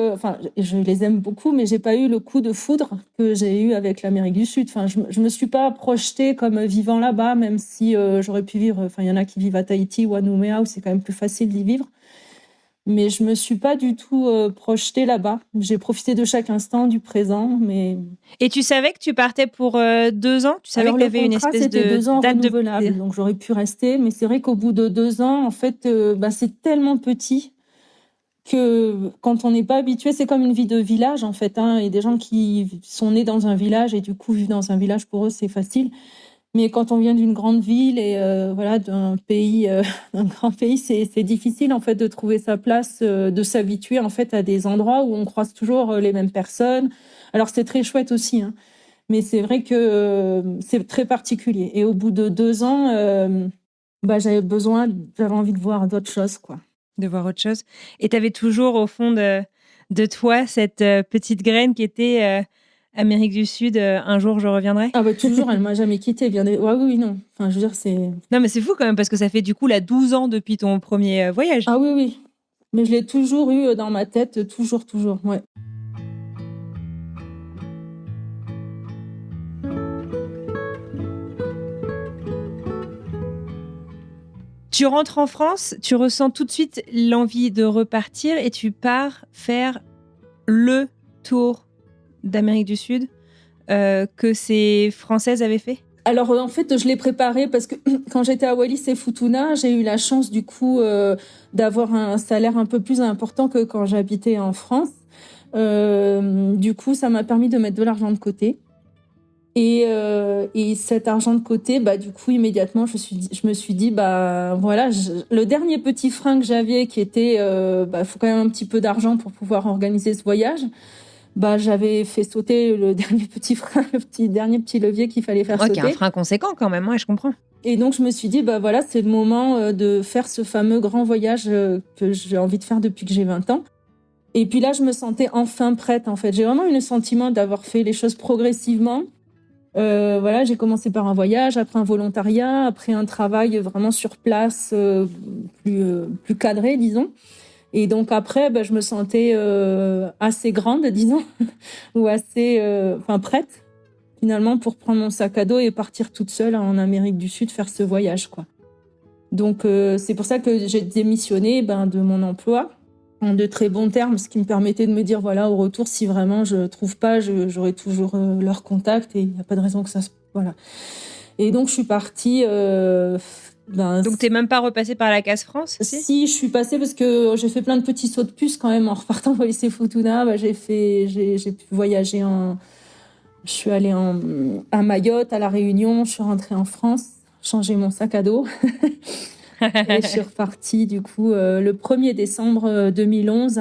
je les aime beaucoup, mais j'ai pas eu le coup de foudre que j'ai eu avec l'Amérique du Sud. Enfin, je me suis pas projetée comme vivant là-bas, même si j'aurais pu vivre. Enfin, il y en a qui vivent à Tahiti ou à Nouméa, où c'est quand même plus facile d'y vivre. Mais je me suis pas du tout projetée là-bas. J'ai profité de chaque instant du présent, mais... Et tu savais que tu partais pour 2 ans? Tu savais Alors, que tu le avais une contrat, espèce c'était de 2 ans date de... renouvelable, donc j'aurais pu rester. Mais c'est vrai qu'au bout de 2 ans, en fait, c'est tellement petit que quand on n'est pas habitué, c'est comme une vie de village, en fait. Il y a des gens qui sont nés dans un village et du coup, vivre dans un village, pour eux, c'est facile. Mais quand on vient d'une grande ville et d'un pays, d'un grand pays, c'est difficile en fait de trouver sa place, de s'habituer en fait à des endroits où on croise toujours les mêmes personnes. Alors c'est très chouette aussi, hein, mais c'est vrai que c'est très particulier. Et au bout de 2 ans, j'avais envie de voir d'autres choses, quoi. De voir autre chose. Et tu avais toujours au fond de toi cette petite graine qui était Amérique du Sud, un jour je reviendrai. Ah toujours, elle m'a jamais quittée. Ouais, oui, non. Enfin, je veux dire, c'est... Non, mais c'est fou quand même parce que ça fait du coup 12 ans depuis ton premier voyage. Ah oui, oui. Mais je l'ai toujours eu dans ma tête, toujours, ouais. Tu rentres en France, tu ressens tout de suite l'envie de repartir et tu pars faire le tour d'Amérique du Sud que ces Françaises avaient fait? Alors en fait, je l'ai préparé parce que quand j'étais à Wallis et Futuna, j'ai eu la chance du coup d'avoir un salaire un peu plus important que quand j'habitais en France. Du coup, ça m'a permis de mettre de l'argent de côté. Et cet argent de côté, du coup, immédiatement, je me suis dit, voilà, le dernier petit frein que j'avais, qui était, faut quand même un petit peu d'argent pour pouvoir organiser ce voyage. J'avais fait sauter le dernier petit frein, dernier petit levier qu'il fallait faire sauter. Ok, un frein conséquent quand même, ouais, je comprends. Et donc, je me suis dit, voilà, c'est le moment de faire ce fameux grand voyage que j'ai envie de faire depuis que j'ai 20 ans. Et puis là, je me sentais enfin prête, en fait. J'ai vraiment eu le sentiment d'avoir fait les choses progressivement. Voilà, j'ai commencé par un voyage, après un volontariat, après un travail vraiment sur place, plus cadré, disons. Et donc après, je me sentais assez grande, disons, ou assez, prête, finalement, pour prendre mon sac à dos et partir toute seule en Amérique du Sud faire ce voyage, quoi. Donc c'est pour ça que j'ai démissionné de mon emploi en de très bons termes, ce qui me permettait de me dire, voilà, au retour, si vraiment je trouve pas, j'aurai toujours leur contact et il n'y a pas de raison que ça se... Voilà. Et donc, je suis partie... Donc, t'es même pas repassée par la Case France aussi ? Si, je suis passée parce que j'ai fait plein de petits sauts de puce quand même en repartant de Wallis et Futuna. J'ai pu voyager Je suis allée à Mayotte, à La Réunion, je suis rentrée en France, changer mon sac à dos. Et je suis repartie, du coup, le 1er décembre 2011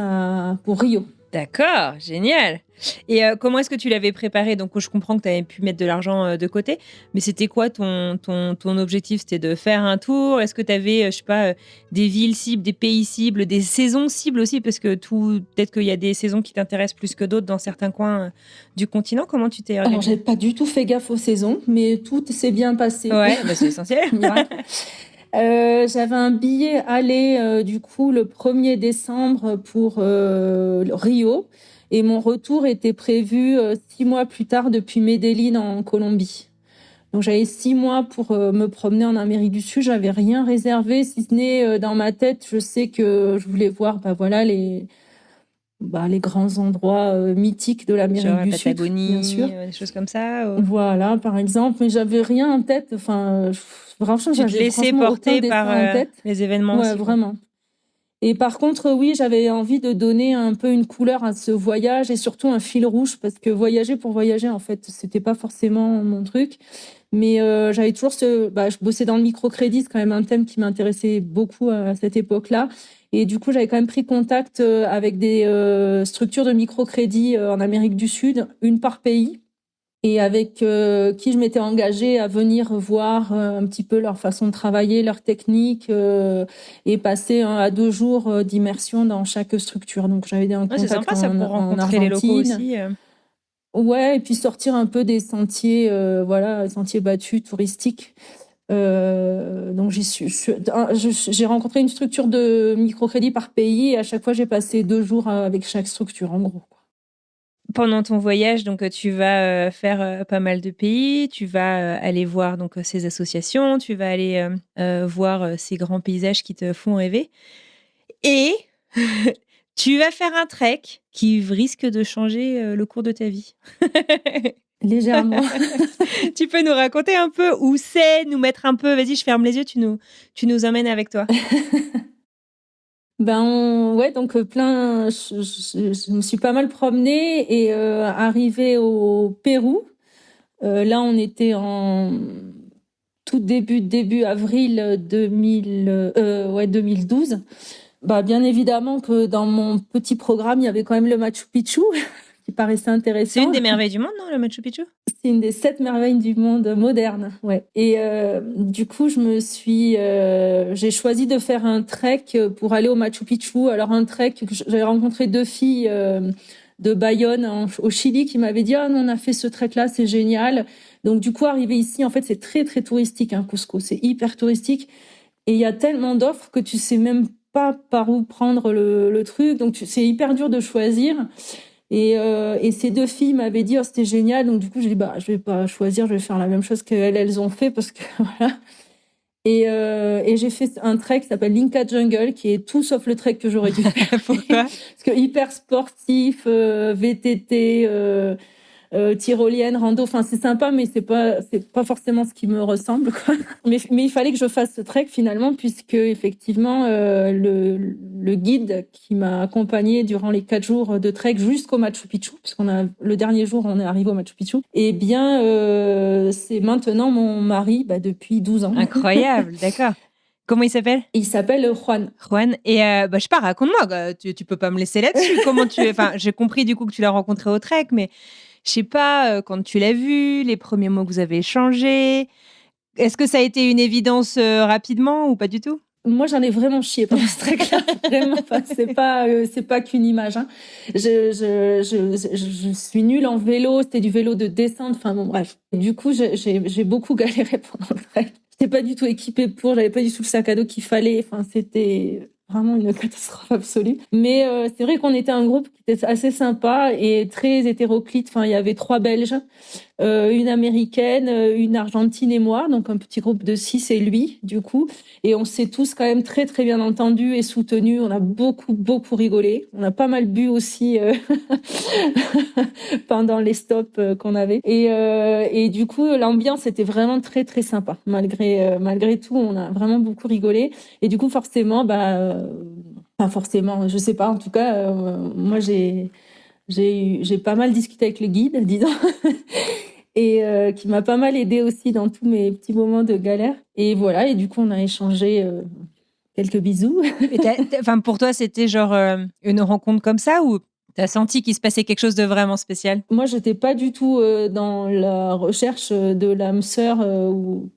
pour Rio. D'accord, génial. Et comment est-ce que tu l'avais préparé ? Donc, je comprends que tu avais pu mettre de l'argent de côté, mais c'était quoi ton objectif ? C'était de faire un tour ? Est-ce que tu avais, des villes cibles, des pays cibles, des saisons cibles aussi ? Parce que peut-être qu'il y a des saisons qui t'intéressent plus que d'autres dans certains coins du continent. Comment tu t'es organisée ? Alors, j'ai pas du tout fait gaffe aux saisons, mais tout s'est bien passé. Ouais, c'est essentiel. J'avais un billet aller du coup le 1er décembre pour Rio et mon retour était prévu 6 mois plus tard depuis Medellín en Colombie. Donc j'avais 6 mois pour me promener en Amérique du Sud. J'avais rien réservé si ce n'est dans ma tête. Je sais que je voulais voir les grands endroits mythiques de l'Amérique du Sud, bien sûr. Des choses comme ça. Voilà, par exemple. Mais j'avais rien en tête. Enfin, franchement, tu te laissais porter par les événements aussi. Ouais, vraiment. Et par contre, oui, j'avais envie de donner un peu une couleur à ce voyage et surtout un fil rouge parce que voyager pour voyager, en fait, c'était pas forcément mon truc. Mais j'avais toujours je bossais dans le microcrédit, c'est quand même un thème qui m'intéressait beaucoup à cette époque-là. Et du coup, j'avais quand même pris contact avec des structures de microcrédit en Amérique du Sud, une par pays, et avec qui je m'étais engagée à venir voir un petit peu leur façon de travailler, leur technique, et passer 1 à 2 jours d'immersion dans chaque structure. Donc, j'avais un contact c'est sympa, ça, pour rencontrer en Argentine. les locaux aussi. Ouais, et puis sortir un peu des sentiers, sentiers battus touristiques. Donc j'ai rencontré une structure de microcrédit par pays et à chaque fois j'ai passé 2 jours avec chaque structure en gros. Pendant ton voyage, donc tu vas faire pas mal de pays, tu vas aller voir donc ces associations, tu vas aller voir ces grands paysages qui te font rêver et tu vas faire un trek qui risque de changer le cours de ta vie. Légèrement. Tu peux nous raconter un peu où c'est, nous mettre un peu, vas-y, je ferme les yeux, tu nous emmènes avec toi. Donc je me suis pas mal promenée et arrivée au Pérou. Là, on était en tout début avril 2012. Bien évidemment que dans mon petit programme, il y avait quand même le Machu Picchu qui paraissait intéressant. C'est une des merveilles du monde, non, le Machu Picchu ? C'est une des 7 merveilles du monde moderne, ouais. Et du coup, j'ai choisi de faire un trek pour aller au Machu Picchu. Alors un trek, j'avais rencontré 2 filles de Bayonne au Chili qui m'avaient dit non, on a fait ce trek-là, c'est génial. Donc du coup, arrivé ici, en fait, c'est très très touristique, Cusco, c'est hyper touristique. Et il y a tellement d'offres que tu sais même pas par où prendre le truc. Donc c'est hyper dur de choisir. Et ces 2 filles m'avaient dit c'était génial, donc du coup j'ai dit je vais pas choisir, je vais faire la même chose qu'elles ont fait parce que voilà. Et j'ai fait un trek qui s'appelle l'Inca Jungle qui est tout sauf le trek que j'aurais dû faire. Pourquoi ? Parce que hyper sportif, VTT, tyrolienne, rando, enfin c'est sympa mais c'est pas forcément ce qui me ressemble quoi. Mais il fallait que je fasse ce trek finalement puisque effectivement le guide qui m'a accompagnée durant les 4 jours de trek jusqu'au Machu Picchu, le dernier jour on est arrivé au Machu Picchu, c'est maintenant mon mari depuis 12 ans. Incroyable, d'accord. Comment il s'appelle ? Il s'appelle Juan. Juan. Et je sais pas, raconte-moi, tu peux pas me laisser là-dessus. J'ai compris du coup que tu l'as rencontré au trek, mais je sais pas, quand tu l'as vu, les premiers mots que vous avez échangés, est-ce que ça a été une évidence rapidement ou pas du tout ? Moi, j'en ai vraiment chié pendant ce trek-là. Vraiment pas. C'est pas qu'une image. Je suis nulle en vélo. C'était du vélo de descente. Enfin bon, bref. Du coup, j'ai beaucoup galéré pendant le trek. J'étais pas du tout équipée j'avais pas du tout le sac à dos qu'il fallait. Enfin, c'était vraiment une catastrophe absolue. Mais c'est vrai qu'on était un groupe qui était assez sympa et très hétéroclite. Enfin, il y avait 3 Belges, une Américaine, une Argentine et moi. Donc, un petit groupe de 6 et lui, du coup. Et on s'est tous quand même très, très bien entendus et soutenus. On a beaucoup, beaucoup rigolé. On a pas mal bu aussi pendant les stops qu'on avait. Et du coup, l'ambiance était vraiment très, très sympa. Malgré tout, on a vraiment beaucoup rigolé. Et du coup, forcément, enfin forcément, je sais pas. En tout cas, moi, j'ai pas mal discuté avec le guide, disons. Et qui m'a pas mal aidée aussi dans tous mes petits moments de galère. Et voilà, et du coup, on a échangé quelques bisous. Et pour toi, c'était genre une rencontre comme ça ou t'as senti qu'il se passait quelque chose de vraiment spécial ? Moi, j'étais pas du tout dans la recherche de l'âme sœur ou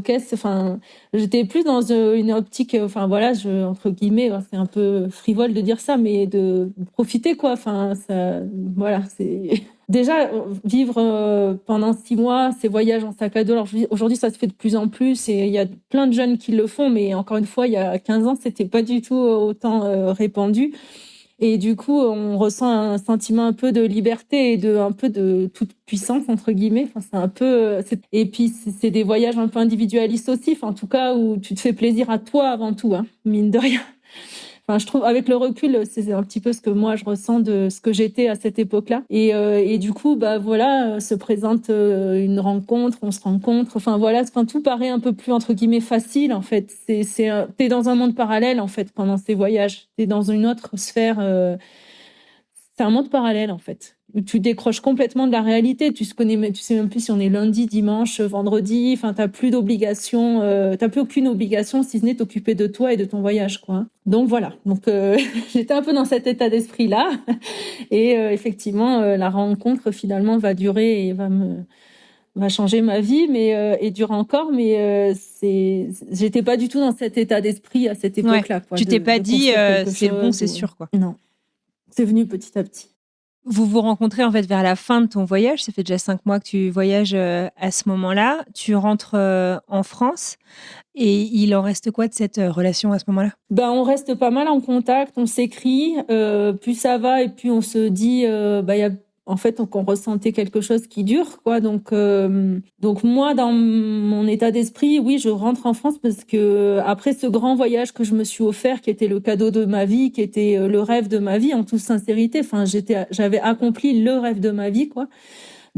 qu'est-ce. Enfin, j'étais plus dans une optique. Enfin voilà, entre guillemets, c'est un peu frivole de dire ça, mais de profiter quoi. Enfin, ça, voilà, c'est déjà vivre pendant 6 mois ces voyages en sac à dos. Alors aujourd'hui, ça se fait de plus en plus et il y a plein de jeunes qui le font, mais encore une fois, il y a 15 ans, c'était pas du tout autant répandu. Et du coup, on ressent un sentiment un peu de liberté et un peu de toute puissance, entre guillemets. Enfin, c'est un peu, et puis, c'est des voyages un peu individualistes aussi. Enfin, en tout cas, où tu te fais plaisir à toi avant tout, mine de rien. Enfin, je trouve, avec le recul, c'est un petit peu ce que moi, je ressens de ce que j'étais à cette époque-là. Et du coup, voilà, se présente une rencontre, on se rencontre. Enfin, voilà, tout paraît un peu plus, entre guillemets, facile, en fait. T'es dans un monde parallèle, en fait, pendant ces voyages. T'es dans une autre sphère. C'est un monde parallèle, en fait. Tu décroches complètement de la réalité. Tu sais même plus si on est lundi, dimanche, vendredi. Enfin, t'as plus d'obligation. T'as plus aucune obligation si ce n'est t'occuper de toi et de ton voyage, quoi. Donc voilà. Donc j'étais un peu dans cet état d'esprit-là. Et effectivement, la rencontre finalement va durer et va changer ma vie, mais et dure encore. Mais j'étais pas du tout dans cet état d'esprit à cette époque-là. Ouais. Tu t'es pas dit c'est bon, c'est sûr, quoi. Non. C'est venu petit à petit. Vous vous rencontrez en fait vers la fin de ton voyage. Ça fait déjà 5 mois que tu voyages à ce moment-là. Tu rentres en France et il en reste quoi de cette relation à ce moment-là? On reste pas mal en contact, on s'écrit, plus ça va et puis on se dit, il y a en fait qu'on ressentait quelque chose qui dure, quoi. Donc moi, dans mon état d'esprit, oui, je rentre en France parce que après ce grand voyage que je me suis offert, qui était le cadeau de ma vie, qui était le rêve de ma vie, en toute sincérité, enfin, j'avais accompli le rêve de ma vie, quoi.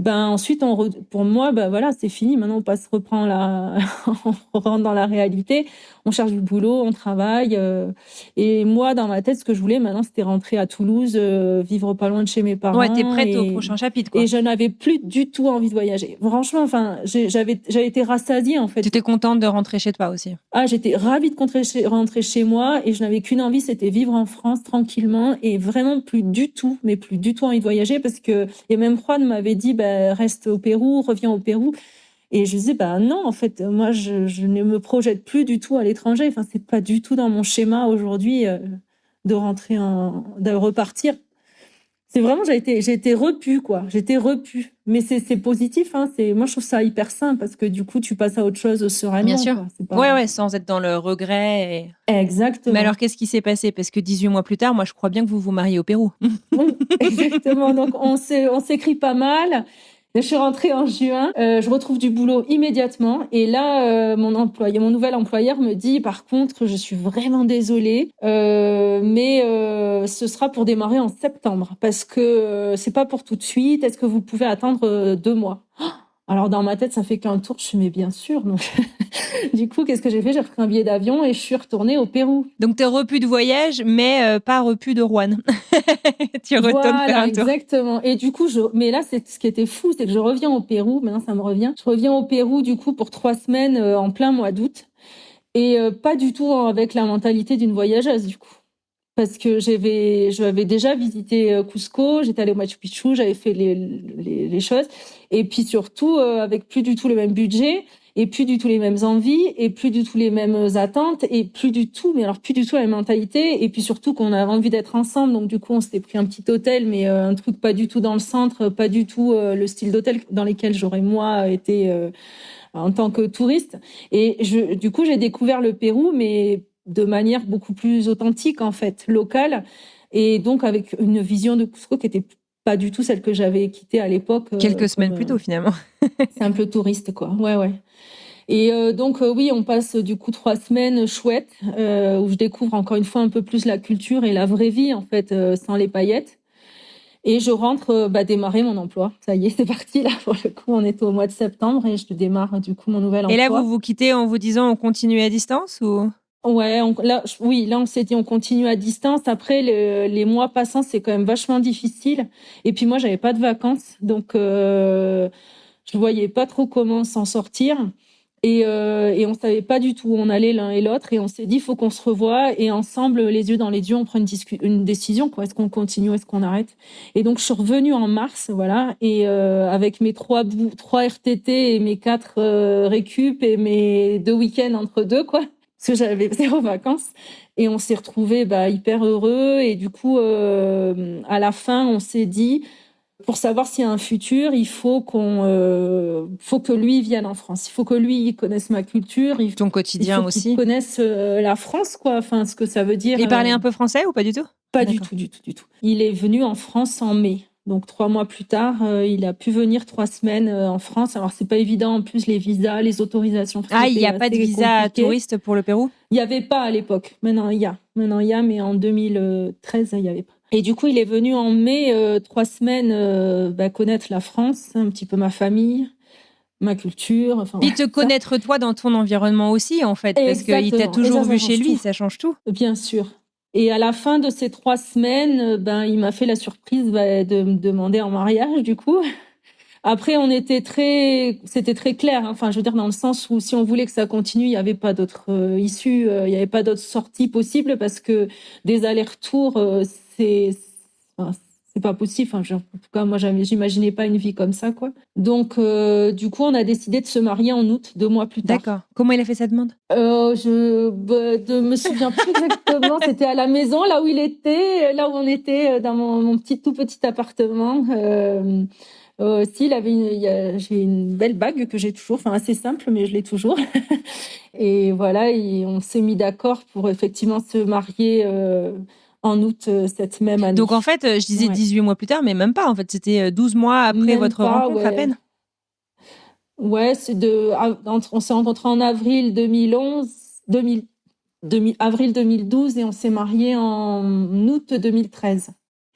Ensuite, pour moi, voilà, c'est fini. Maintenant, on reprend on rentre dans la réalité. On cherche du boulot, on travaille. Et moi, dans ma tête, ce que je voulais maintenant, c'était rentrer à Toulouse, vivre pas loin de chez mes parents. Ouais, t'es prête au prochain chapitre, quoi. Et je n'avais plus du tout envie de voyager. Franchement, enfin, j'avais été rassasiée, en fait. Tu étais contente de rentrer chez toi aussi? Ah, j'étais ravie de rentrer chez moi et je n'avais qu'une envie, c'était vivre en France tranquillement et vraiment plus du tout envie de voyager parce que, et même Juan m'avait dit, reste au Pérou, reviens au Pérou. Et je disais, non, en fait, moi, je ne me projette plus du tout à l'étranger. Enfin, c'est pas du tout dans mon schéma aujourd'hui de repartir. C'est vraiment, j'ai été repue, quoi. J'étais repue. Mais c'est positif, hein. Moi, je trouve ça hyper sain parce que du coup, tu passes à autre chose sereinement. Bien sûr. Quoi. C'est pas... Ouais, sans être dans le regret. Exactement. Mais alors, qu'est-ce qui s'est passé? Parce que 18 mois plus tard, moi, je crois bien que vous vous mariez au Pérou. Exactement. Donc, on s'écrit pas mal. Je suis rentrée en juin, je retrouve du boulot immédiatement et là mon nouvel employeur me dit par contre je suis vraiment désolée mais ce sera pour démarrer en septembre parce que c'est pas pour tout de suite, est-ce que vous pouvez attendre 2 mois? Alors dans ma tête ça fait qu'un tour, je suis mais bien sûr donc du coup qu'est-ce que j'ai fait? J'ai pris un billet d'avion et je suis retournée au Pérou. Donc t'es repue de voyage mais pas repue de Rouen. Tu retournes faire un tour. Exactement. Et du coup mais là c'est ce qui était fou, c'est que je reviens au Pérou, maintenant ça me revient. Je reviens au Pérou du coup pour 3 semaines en plein mois d'août et pas du tout avec la mentalité d'une voyageuse du coup. Parce que j'avais déjà visité Cusco, j'étais allée au Machu Picchu, j'avais fait les choses. Et puis surtout, avec plus du tout le même budget, et plus du tout les mêmes envies, et plus du tout les mêmes attentes, et plus du tout la même mentalité. Et puis surtout qu'on avait envie d'être ensemble. Donc du coup, on s'était pris un petit hôtel, mais un truc pas du tout dans le centre, pas du tout le style d'hôtel dans lesquels j'aurais moi été en tant que touriste. Et du coup, j'ai découvert le Pérou, mais de manière beaucoup plus authentique, en fait, locale, et donc avec une vision de Cusco qui était pas du tout celle que j'avais quittée à l'époque. Quelques semaines plus tôt, finalement. C'est un peu touriste, quoi. Ouais. Et donc, oui, on passe du coup 3 semaines chouettes, où je découvre encore une fois un peu plus la culture et la vraie vie, en fait, sans les paillettes. Et je rentre démarrer mon emploi. Ça y est, c'est parti, là, pour le coup. On est au mois de septembre et je démarre, du coup, mon nouvel emploi. Et là, vous vous quittez en vous disant on continue à distance ou... Ouais, là on s'est dit on continue à distance. Après, les mois passants, c'est quand même vachement difficile. Et puis moi, j'avais pas de vacances, donc je voyais pas trop comment s'en sortir. Et on savait pas du tout où on allait l'un et l'autre. Et on s'est dit, faut qu'on se revoie et ensemble, les yeux dans les yeux, on prend une décision. Quoi. Est-ce qu'on continue, est-ce qu'on arrête? Et donc, je suis revenue en mars, voilà. Et avec mes 3 RTT et mes 4 récup et mes 2 week-ends entre deux, quoi. Parce que j'avais 0 vacances et on s'est retrouvés hyper heureux et du coup à la fin on s'est dit pour savoir s'il y a un futur il faut que lui vienne en France, il faut que lui connaisse ma culture, ton quotidien aussi, qu'il connaisse la France quoi, enfin ce que ça veut dire. Il parlait un peu français ou pas du tout? Pas du tout. Il est venu en France en mai. Donc 3 mois plus tard, il a pu venir 3 semaines en France. Alors c'est pas évident en plus les visas, les autorisations. Ah, il n'y a pas de visa touriste pour le Pérou? Il y avait pas à l'époque. Maintenant il y a, mais en 2013 il y avait pas. Et du coup il est venu en mai 3 semaines connaître la France, un petit peu ma famille, ma culture. Enfin, puis te connaître toi dans ton environnement aussi en fait, parce qu'il t'a toujours vu chez lui, ça change tout. Bien sûr. Et à la fin de ces 3 semaines, il m'a fait la surprise de me demander en mariage, du coup. Après, c'était très clair. Hein. Enfin, je veux dire, dans le sens où si on voulait que ça continue, il n'y avait pas d'autre issue, il n'y avait pas d'autre sortie possible parce que des allers-retours, c'est pas possible. Enfin, en tout cas, moi, j'imaginais pas une vie comme ça, quoi. Donc, du coup, on a décidé de se marier en août, 2 mois plus tard. D'accord. Comment il a fait sa demande? Je me souviens plus exactement. C'était à la maison, là où il était, là où on était, dans mon tout petit appartement. Aussi, j'ai une belle bague que j'ai toujours, enfin assez simple, mais je l'ai toujours. Et voilà, on s'est mis d'accord pour effectivement se marier en août cette même année. Donc en fait, je disais 18 mois plus tard, mais même pas. En fait, c'était 12 mois après Même votre pas, rencontre, ouais. à peine. Ouais, on s'est rencontrés en avril 2011, avril 2012 et on s'est mariés en août 2013.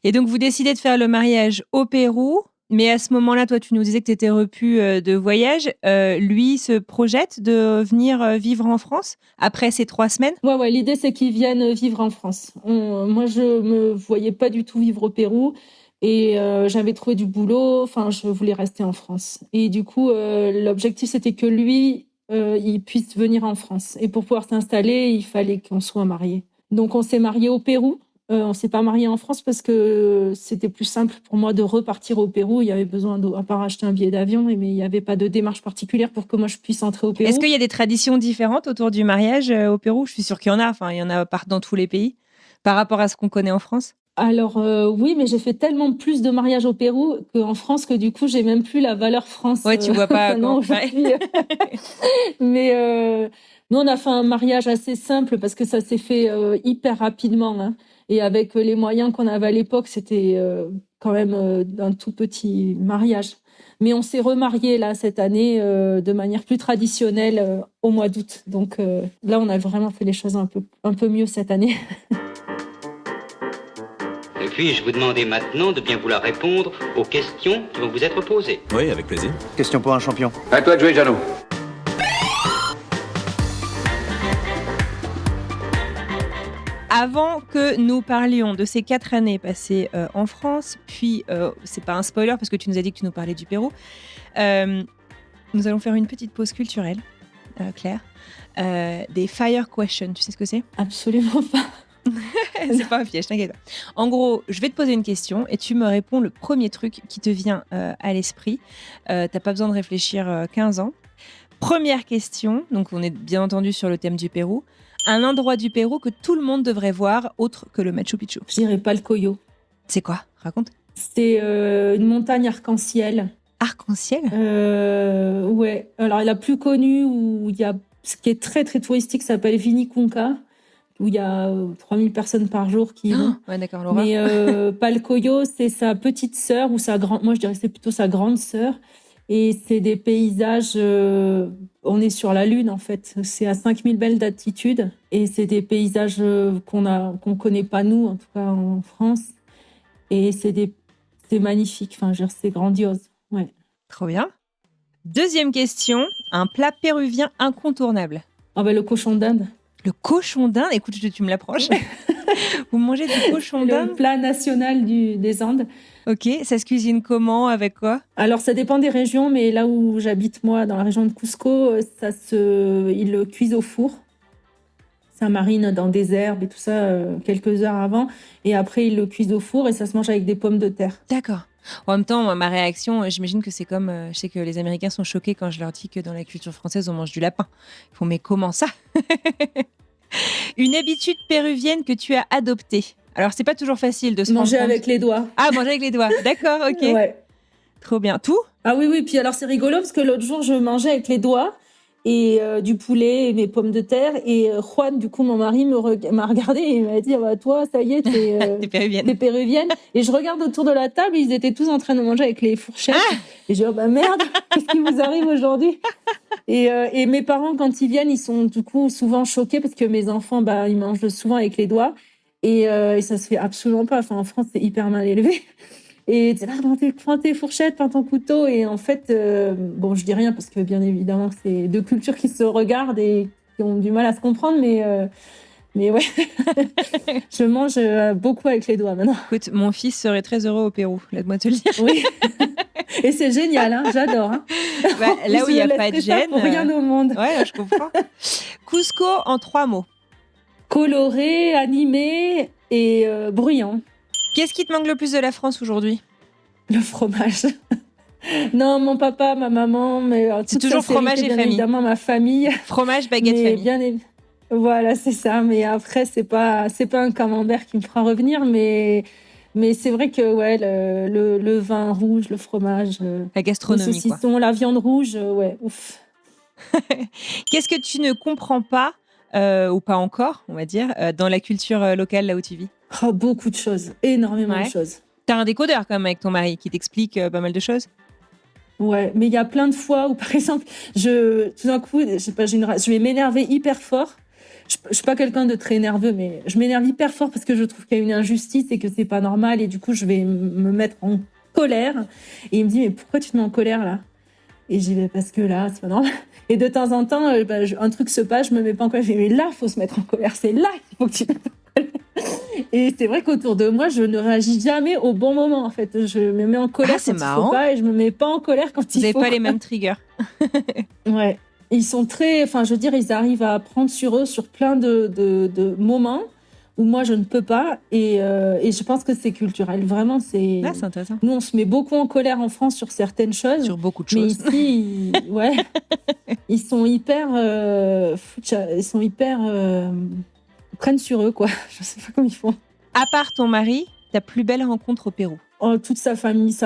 Et donc, vous décidez de faire le mariage au Pérou. Mais à ce moment-là, toi, tu nous disais que tu étais repu de voyage. Lui se projette de venir vivre en France après ces 3 semaines? Ouais, l'idée, c'est qu'il vienne vivre en France. Moi, je me voyais pas du tout vivre au Pérou et j'avais trouvé du boulot. Enfin, je voulais rester en France. Et du coup, l'objectif, c'était que lui, il puisse venir en France. Et pour pouvoir s'installer, il fallait qu'on soit mariés. Donc, on s'est mariés au Pérou. On s'est pas mariés en France parce que c'était plus simple pour moi de repartir au Pérou. Il y avait besoin à part acheter un billet d'avion, mais il n'y avait pas de démarche particulière pour que moi je puisse entrer au Pérou. Est-ce qu'il y a des traditions différentes autour du mariage au Pérou? Je suis sûre qu'il y en a. Enfin, il y en a dans tous les pays par rapport à ce qu'on connaît en France. Alors oui, mais j'ai fait tellement plus de mariages au Pérou qu'en France que du coup j'ai même plus la valeur France. Ouais, tu vois pas. Non, aujourd'hui. Mais nous on a fait un mariage assez simple parce que ça s'est fait hyper rapidement. Hein. Et avec les moyens qu'on avait à l'époque, c'était quand même un tout petit mariage. Mais on s'est remariés là cette année de manière plus traditionnelle au mois d'août. Donc là, on a vraiment fait les choses un peu mieux cette année. Et puis, je vous demandais maintenant de bien vouloir répondre aux questions qui vont vous être posées. Oui, avec plaisir. Question pour un champion. À toi de jouer, Jeannot. Avant que nous parlions de ces 4 années passées en France, puis c'est pas un spoiler parce que tu nous as dit que tu nous parlais du Pérou, nous allons faire une petite pause culturelle, Claire. Des fire questions, tu sais ce que c'est? Absolument pas. C'est pas un piège, t'inquiète pas. En gros, je vais te poser une question et tu me réponds le premier truc qui te vient à l'esprit. T'as pas besoin de réfléchir 15 ans. Première question, donc on est bien entendu sur le thème du Pérou. Un endroit du Pérou que tout le monde devrait voir autre que le Machu Picchu. Je dirais Palcoyo. C'est quoi? Raconte. C'est une montagne arc-en-ciel. Arc-en-ciel? Ouais. Alors la plus connue où il y a ce qui est très très touristique s'appelle Vinicunca, où il y a 3000 personnes par jour qui y vont. Ouais, d'accord, Laura. Mais Palcoyo, c'est sa petite sœur ou sa grande. Moi, je dirais que c'est plutôt sa grande sœur. Et c'est des paysages. On est sur la Lune, en fait. C'est à 5000 mètres d'altitude. Et c'est des paysages qu'on connaît pas, nous, en tout cas en France. Et c'est magnifique. Enfin, je veux dire, c'est grandiose. Ouais. Trop bien. Deuxième question. Un plat péruvien incontournable. Ah ben, le cochon d'Inde. Le cochon d'Inde? Écoute, tu me l'approches. Vous mangez du cochon d'Inde? Le plat national des Andes. Ok, ça se cuisine comment? Avec quoi? Alors, ça dépend des régions, mais là où j'habite, moi, dans la région de Cusco, ils le cuisent au four. Ça marine dans des herbes et tout ça quelques heures avant. Et après, ils le cuisent au four et ça se mange avec des pommes de terre. D'accord. En même temps, ma réaction, j'imagine que c'est comme... je sais que les Américains sont choqués quand je leur dis que dans la culture française, on mange du lapin. Ils font, mais comment ça? Une habitude péruvienne que tu as adoptée. Alors, c'est pas toujours facile de se manger rendre compte. avec les doigts. Ah, manger avec les doigts. D'accord, ok. Ouais. Trop bien. Tout? Ah oui. Puis alors, c'est rigolo parce que l'autre jour, je mangeais avec les doigts et du poulet et mes pommes de terre. Et Juan, du coup, mon mari, m'a regardé et il m'a dit toi, ça y est, t'es péruvienne. T'es péruvienne. Et je regarde autour de la table et ils étaient tous en train de manger avec les fourchettes. Et je dis merde, qu'est-ce qui vous arrive aujourd'hui? Et mes parents, quand ils viennent, ils sont du coup souvent choqués parce que mes enfants, ils mangent souvent avec les doigts. Et ça se fait absolument pas. Enfin, en France, c'est hyper mal élevé. Et tu prends tes fourchettes, prends ton couteau. Et en fait, je dis rien parce que bien évidemment, c'est deux cultures qui se regardent et qui ont du mal à se comprendre. Mais ouais, je mange beaucoup avec les doigts maintenant. Écoute, mon fils serait très heureux au Pérou, laisse-moi te le dire. Oui, et c'est génial, hein, j'adore. Hein. Là où il n'y a pas de gêne. Pour rien au monde. Ouais, je comprends. Cusco en 3 mots. Coloré, animé et bruyant. Qu'est-ce qui te manque le plus de la France aujourd'hui ? Le fromage. Non, mon papa, ma maman, mais C'est toujours fromage et bien famille. évidemment ma famille. Fromage, baguette, Mais famille. voilà, c'est ça. Mais après, c'est pas un camembert qui me fera revenir, mais c'est vrai que ouais, le vin rouge, le fromage, La le gastronomie, quoi. saucisson, la viande rouge, ouais, ouf. Qu'est-ce que tu ne comprends pas, ou pas encore, on va dire, dans la culture locale là où tu vis ? Oh, beaucoup de choses, énormément de choses. T'as un décodeur quand même avec ton mari qui t'explique pas mal de choses ? Ouais, mais il y a plein de fois où, par exemple, tout d'un coup, je sais pas, je vais m'énerver hyper fort. Je suis pas quelqu'un de très nerveux, mais je m'énerve hyper fort parce que je trouve qu'il y a une injustice et que c'est pas normal. Et du coup, je vais me mettre en colère. Et il me dit, mais pourquoi tu te mets en colère là ? Et j'y vais parce que là, c'est pas normal. Et de temps en temps, un truc se passe, je me mets pas en colère. Je dis, mais là, faut se mettre en colère. C'est là qu'il faut que tu te mettes en colère. Et c'est vrai qu'autour de moi, je ne réagis jamais au bon moment, en fait. Je me mets en colère c'est quand il marrant. faut pas et je me mets pas en colère quand Vous il n'avez faut. pas les mêmes triggers. Ouais. Ils sont très, enfin, je veux dire, ils arrivent à prendre sur eux sur plein de moments où moi, je ne peux pas. Et je pense que c'est culturel. Vraiment, c'est... Là, c'est intéressant. Nous, on se met beaucoup en colère en France sur certaines choses. Sur beaucoup de Mais choses. ici, ouais, ils sont hyper... ils prennent sur eux, quoi. Je sais pas comment ils font. À part ton mari, ta plus belle rencontre au Pérou ? Oh, toute sa famille,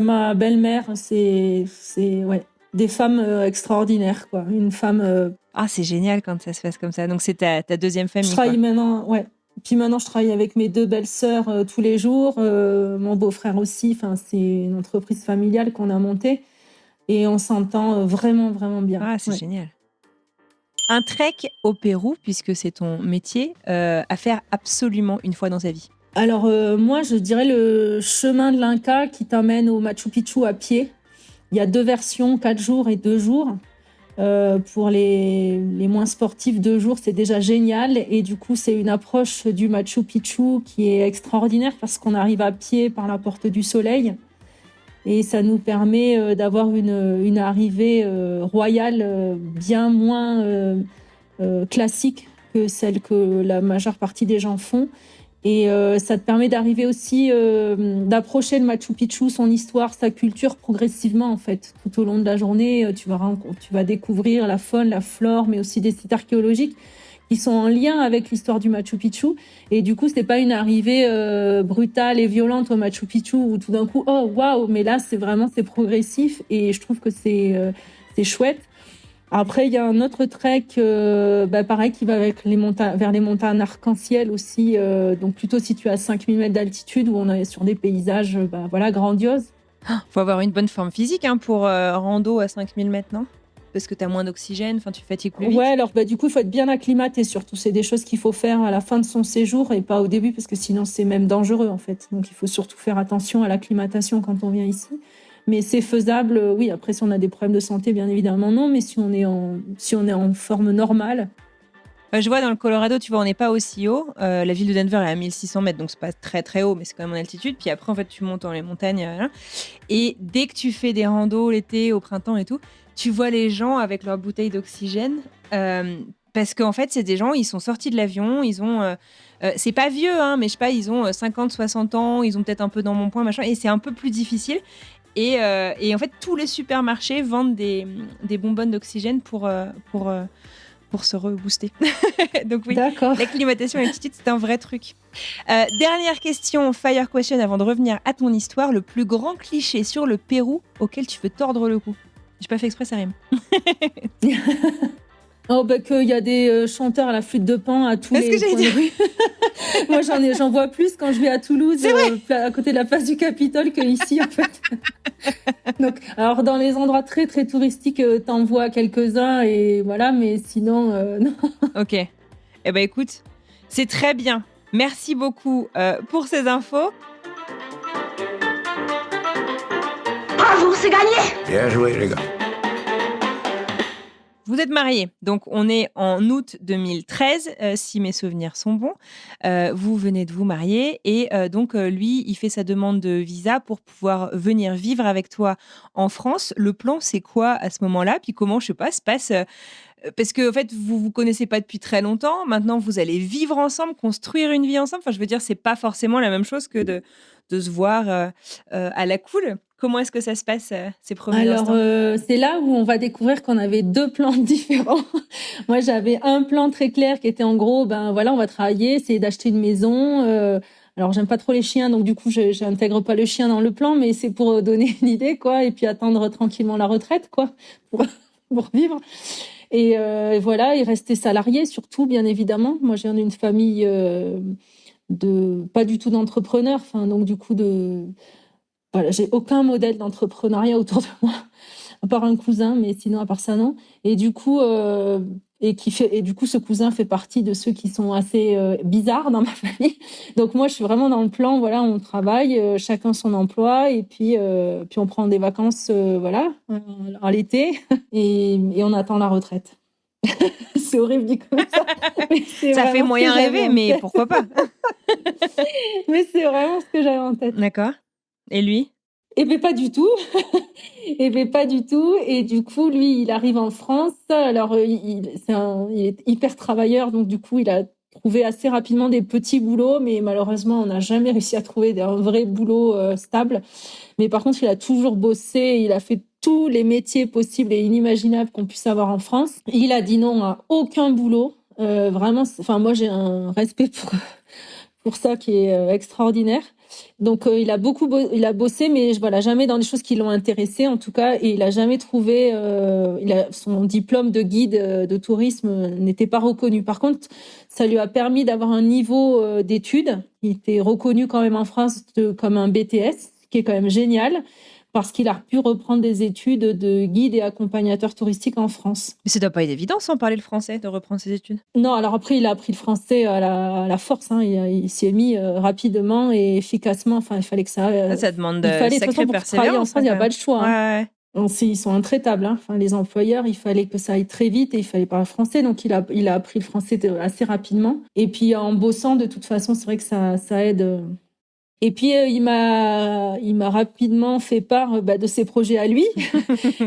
ma belle-mère, c'est ouais, des femmes extraordinaires, quoi. Une femme... Ah, c'est génial quand ça se passe comme ça. Donc, c'est ta deuxième famille, Je travaille quoi. maintenant, ouais. Puis maintenant, je travaille avec mes 2 belles-sœurs tous les jours. Mon beau-frère aussi. Enfin, c'est une entreprise familiale qu'on a montée. Et on s'entend vraiment, vraiment bien. Ah, c'est Ouais. génial. Un trek au Pérou, puisque c'est ton métier, à faire absolument une fois dans sa vie. Alors, moi, je dirais le chemin de l'Inca qui t'emmène au Machu Picchu à pied. Il y a 2 versions, 4 jours et 2 jours. Pour les moins sportifs, 2 jours, c'est déjà génial. Et du coup, c'est une approche du Machu Picchu qui est extraordinaire parce qu'on arrive à pied par la Porte du Soleil. Et ça nous permet d'avoir une arrivée royale bien moins classique que celle que la majeure partie des gens font. Et ça te permet d'arriver aussi, d'approcher le Machu Picchu, son histoire, sa culture progressivement, en fait. Tout au long de la journée, tu vas découvrir la faune, la flore, mais aussi des sites archéologiques qui sont en lien avec l'histoire du Machu Picchu. Et du coup, c'est pas une arrivée brutale et violente au Machu Picchu où tout d'un coup, oh waouh, mais là, c'est progressif et je trouve que c'est chouette. Après, il y a un autre trek, pareil, qui va avec vers les montagnes arc-en-ciel aussi, donc plutôt situé à 5000 mètres d'altitude, où on est sur des paysages grandioses. Faut avoir une bonne forme physique pour rando à 5000 mètres, non ? Parce que tu as moins d'oxygène, tu fatigues plus vite. Ouais, alors du coup, il faut être bien acclimaté surtout. C'est des choses qu'il faut faire à la fin de son séjour et pas au début, parce que sinon, c'est même dangereux, en fait. Donc, il faut surtout faire attention à l'acclimatation quand on vient ici. Mais c'est faisable, oui. Après, si on a des problèmes de santé, bien évidemment, non. Mais si on est en forme normale. Je vois dans le Colorado, tu vois, on n'est pas aussi haut. La ville de Denver est à 1600 mètres, donc c'est pas très très haut, mais c'est quand même en altitude. Puis après, en fait, tu montes dans les montagnes. Et dès que tu fais des randos l'été, au printemps et tout, tu vois les gens avec leurs bouteilles d'oxygène. Parce qu'en fait, c'est des gens, ils sont sortis de l'avion, ils ont... c'est pas vieux, mais je sais pas, ils ont 50, 60 ans, ils ont peut-être un peu dans mon point, machin, et c'est un peu plus difficile. Et en fait, tous les supermarchés vendent des bonbonnes d'oxygène pour se rebooster. Donc oui, D'accord. l'acclimatation à l'altitude, c'est un vrai truc. Dernière question, fire question, avant de revenir à ton histoire. Le plus grand cliché sur le Pérou auquel tu veux tordre le cou. J'ai pas fait exprès, ça rime. Qu'il y a des chanteurs à la flûte de Pan à tous C'est ce les que j'allais coins de rue. Moi, j'en vois plus quand je vais à Toulouse, à côté de la place du Capitole, qu'ici, en fait. Donc, alors, dans les endroits très, très touristiques, t'en vois quelques-uns, et voilà, mais sinon, non. Ok. Eh ben, écoute, c'est très bien. Merci beaucoup pour ces infos. Bravo, c'est gagné! Bien joué, les gars. Vous êtes mariés, donc on est en août 2013, si mes souvenirs sont bons. Vous venez de vous marier et donc lui, il fait sa demande de visa pour pouvoir venir vivre avec toi en France. Le plan, c'est quoi à ce moment-là? Puis comment, je sais pas, se passe parce que en fait, vous connaissez pas depuis très longtemps. Maintenant, vous allez vivre ensemble, construire une vie ensemble. Enfin, je veux dire, c'est pas forcément la même chose que de se voir à la cool. Comment est-ce que ça se passe, ces premiers instants? C'est là où on va découvrir qu'on avait 2 plans différents. Moi, j'avais un plan très clair qui était en gros, ben voilà, on va travailler, essayer d'acheter une maison. Alors, j'aime pas trop les chiens, donc du coup, j'intègre pas le chien dans le plan, mais c'est pour donner une idée, quoi, et puis attendre tranquillement la retraite, quoi, pour vivre. Et voilà, et rester salarié, surtout, bien évidemment. Moi, je viens d'une famille pas du tout d'entrepreneurs, enfin, donc du coup, voilà, j'ai aucun modèle d'entrepreneuriat autour de moi, à part un cousin, mais sinon, à part ça, non. Et du coup, ce cousin fait partie de ceux qui sont assez bizarres dans ma famille. Donc moi, je suis vraiment dans le plan, voilà, on travaille, chacun son emploi, et puis on prend des vacances, voilà, en l'été, et on attend la retraite. C'est horrible dit comme ça. Ça fait moyen rêver, mais pourquoi pas? Mais c'est vraiment ce que j'avais en tête. D'accord. Et lui? Eh bien, pas du tout. Pas du tout. Et du coup, lui, il arrive en France. Alors, il est hyper travailleur. Donc, du coup, il a trouvé assez rapidement des petits boulots. Mais malheureusement, on n'a jamais réussi à trouver un vrai boulot stable. Mais par contre, il a toujours bossé. Il a fait tous les métiers possibles et inimaginables qu'on puisse avoir en France. Il a dit non à aucun boulot. Vraiment, moi, j'ai un respect pour ça qui est extraordinaire. Donc il a bossé, mais voilà, jamais dans des choses qui l'ont intéressé en tout cas, et il a jamais trouvé. Son diplôme de guide de tourisme n'était pas reconnu. Par contre, ça lui a permis d'avoir un niveau d'études. Il était reconnu quand même en France comme un BTS, ce qui est quand même génial, parce qu'il a pu reprendre des études de guide et accompagnateur touristique en France. Mais ça doit pas être évident sans parler le français, de reprendre ses études. Non, alors après, il a appris le français à la force. Hein. Il s'y est mis rapidement et efficacement. Enfin, il fallait que ça... Ça demande de sacrée persévérance. En France, il n'y a pas de choix. Ouais. Hein. Ils sont intraitables. Hein. Enfin, les employeurs, il fallait que ça aille très vite et il fallait parler français. Donc, il a appris le français assez rapidement. Et puis, en bossant, de toute façon, c'est vrai que ça aide... Et puis, il m'a rapidement fait part de ses projets à lui,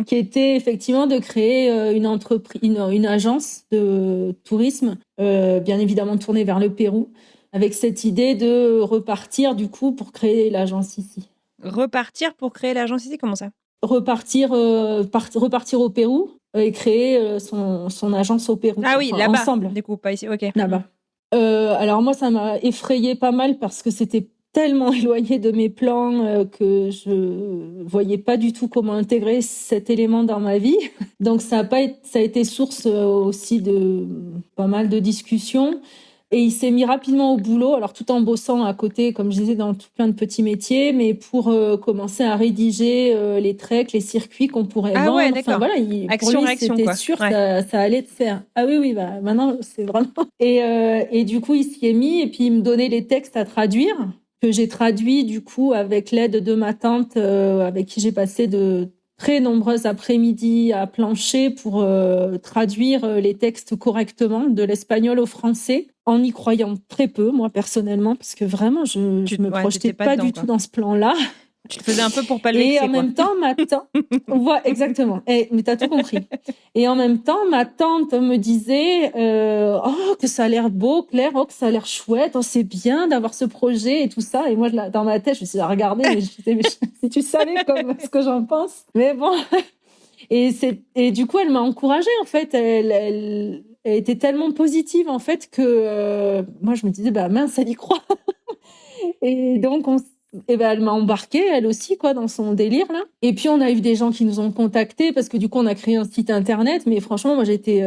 qui était effectivement de créer une agence de tourisme, bien évidemment tournée vers le Pérou, avec cette idée de repartir du coup pour créer l'agence ici. Repartir pour créer l'agence ici, comment ça? Repartir au Pérou et créer son agence au Pérou. Ah oui, là-bas. Ensemble. Du coup, pas ici, ok. Là-bas. Alors moi, ça m'a effrayée pas mal parce que c'était tellement éloigné de mes plans que je voyais pas du tout comment intégrer cet élément dans ma vie. Donc ça a été source aussi de pas mal de discussions. Et il s'est mis rapidement au boulot, alors tout en bossant à côté, comme je disais, dans tout plein de petits métiers, mais pour commencer à rédiger les treks, les circuits qu'on pourrait vendre. Ouais, d'accord. Enfin, voilà, action, pour lui, réaction, c'était quoi. sûr, Ouais. ça allait de faire. Ah oui, bah maintenant, c'est vraiment... Et du coup, il s'y est mis, et puis il me donnait les textes à traduire, que j'ai traduit du coup avec l'aide de ma tante, avec qui j'ai passé de très nombreux après-midi à plancher pour traduire les textes correctement de l'espagnol au français, en y croyant très peu, moi personnellement, parce que vraiment, je me projetais pas du tout dans ce plan-là. Tu le faisais un peu pour pas le vexer, et en même temps, ma tante... Ouais, exactement. Mais t'as tout compris. Et en même temps, ma tante me disait que ça a l'air beau, Claire, que ça a l'air chouette, c'est bien d'avoir ce projet et tout ça. Et moi, dans ma tête, je me suis regardée, mais je disais, mais si tu savais ce que j'en pense. Mais bon... Et du coup, elle m'a encouragée, en fait. Elle était tellement positive, en fait, que moi, je me disais, mince, elle y croit. Et donc, elle m'a embarquée, elle aussi, quoi, dans son délire, là. Et puis, on a eu des gens qui nous ont contactés parce que du coup, on a créé un site internet. Mais franchement, moi, j'étais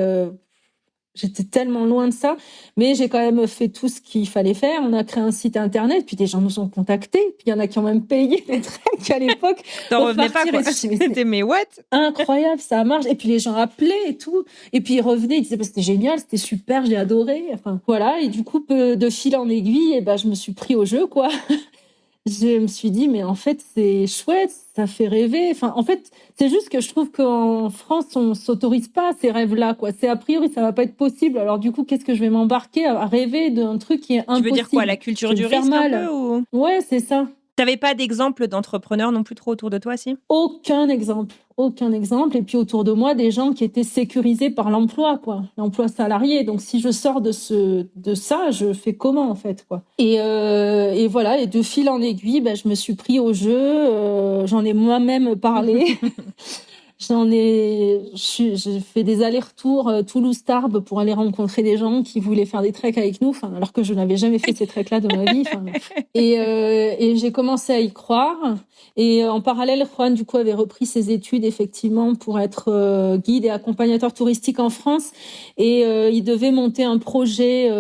tellement loin de ça. Mais j'ai quand même fait tout ce qu'il fallait faire. On a créé un site internet, puis des gens nous ont contactés. Puis il y en a qui ont même payé les treks à l'époque. T'en revenais pas, quoi. C'était, mais what? Incroyable, ça marche. Et puis les gens appelaient et tout. Et puis ils revenaient, ils disaient, c'était génial, c'était super, j'ai adoré. Enfin, voilà. Et du coup, de fil en aiguille, je me suis pris au jeu, quoi. je me suis dit, mais en fait, c'est chouette, ça fait rêver. Enfin, en fait, c'est juste que je trouve qu'en France, on s'autorise pas ces rêves-là, quoi. C'est a priori, ça va pas être possible. Alors, du coup, qu'est-ce que je vais m'embarquer à rêver d'un truc qui est impossible? Tu veux dire quoi, la culture Je vais du me faire risque un mal. peu ou... Ouais, c'est ça. T'avais pas d'exemple d'entrepreneurs non plus trop autour de toi, si? Aucun exemple. Aucun exemple. Et puis autour de moi, des gens qui étaient sécurisés par l'emploi, quoi. L'emploi salarié. Donc si je sors de ça, je fais comment, en fait, quoi. Et voilà. Et de fil en aiguille, je me suis pris au jeu. J'en ai moi-même parlé. J'ai fait des allers-retours Toulouse-Tarbes pour aller rencontrer des gens qui voulaient faire des treks avec nous, alors que je n'avais jamais fait ces treks-là de ma vie. Et j'ai commencé à y croire. Et en parallèle, Juan, du coup, avait repris ses études, effectivement, pour être guide et accompagnateur touristique en France. Et il devait monter un projet,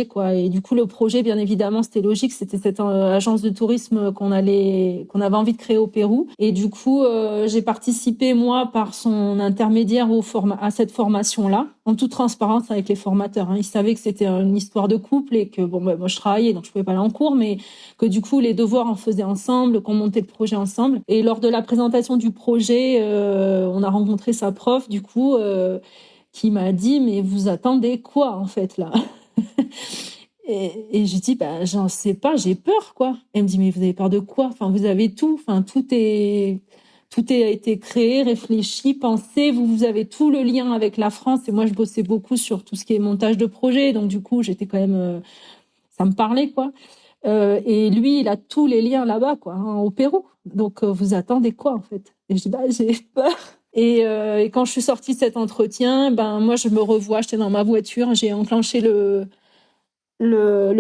quoi. Et du coup, le projet, bien évidemment, c'était logique. C'était cette agence de tourisme qu'on avait envie de créer au Pérou. Et du coup, j'ai participé, moi, par son intermédiaire à cette formation-là, en toute transparence avec les formateurs. Ils savaient que c'était une histoire de couple et que, moi, je travaillais, donc je pouvais pas aller en cours, mais que du coup, les devoirs on faisait ensemble, qu'on montait le projet ensemble. Et lors de la présentation du projet, on a rencontré sa prof, du coup, qui m'a dit, mais vous attendez quoi, en fait, là? Et j'ai dit, j'en sais pas, j'ai peur, quoi. Elle me dit, mais vous avez peur de quoi? Enfin, vous avez tout. Enfin, tout a été créé, réfléchi, pensé. Vous avez tout le lien avec la France. Et moi, je bossais beaucoup sur tout ce qui est montage de projet. Donc, du coup, j'étais quand même, ça me parlait, quoi. Et lui, il a tous les liens là-bas, quoi, au Pérou. Donc, vous attendez quoi, en fait? Et je dis, j'ai peur. Et quand je suis sortie de cet entretien, moi, je me revois, j'étais dans ma voiture, j'ai enclenché le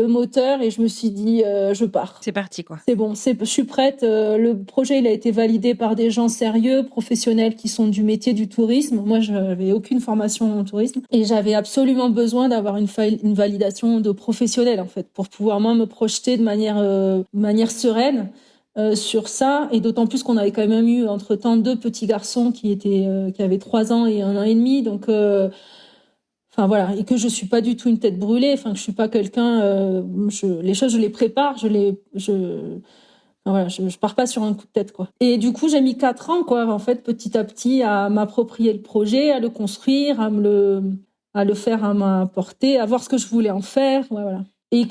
moteur et je me suis dit, je pars. C'est parti, quoi. C'est bon, je suis prête. Le projet, il a été validé par des gens sérieux, professionnels qui sont du métier du tourisme. Moi, je n'avais aucune formation en tourisme et j'avais absolument besoin d'avoir une validation de professionnels, en fait, pour pouvoir, moi, me projeter de manière sereine sur ça. Et d'autant plus qu'on avait quand même eu, entre-temps, 2 petits garçons qui avaient 3 ans et 1 an et demi. Donc, enfin voilà, et que je suis pas du tout une tête brûlée, que je suis pas quelqu'un, les choses je les prépare, je pars pas sur un coup de tête, quoi. Et du coup, j'ai mis 4 ans, quoi, en fait, petit à petit, à m'approprier le projet, à le construire, à le faire à ma portée, à voir ce que je voulais en faire, ouais, voilà. Et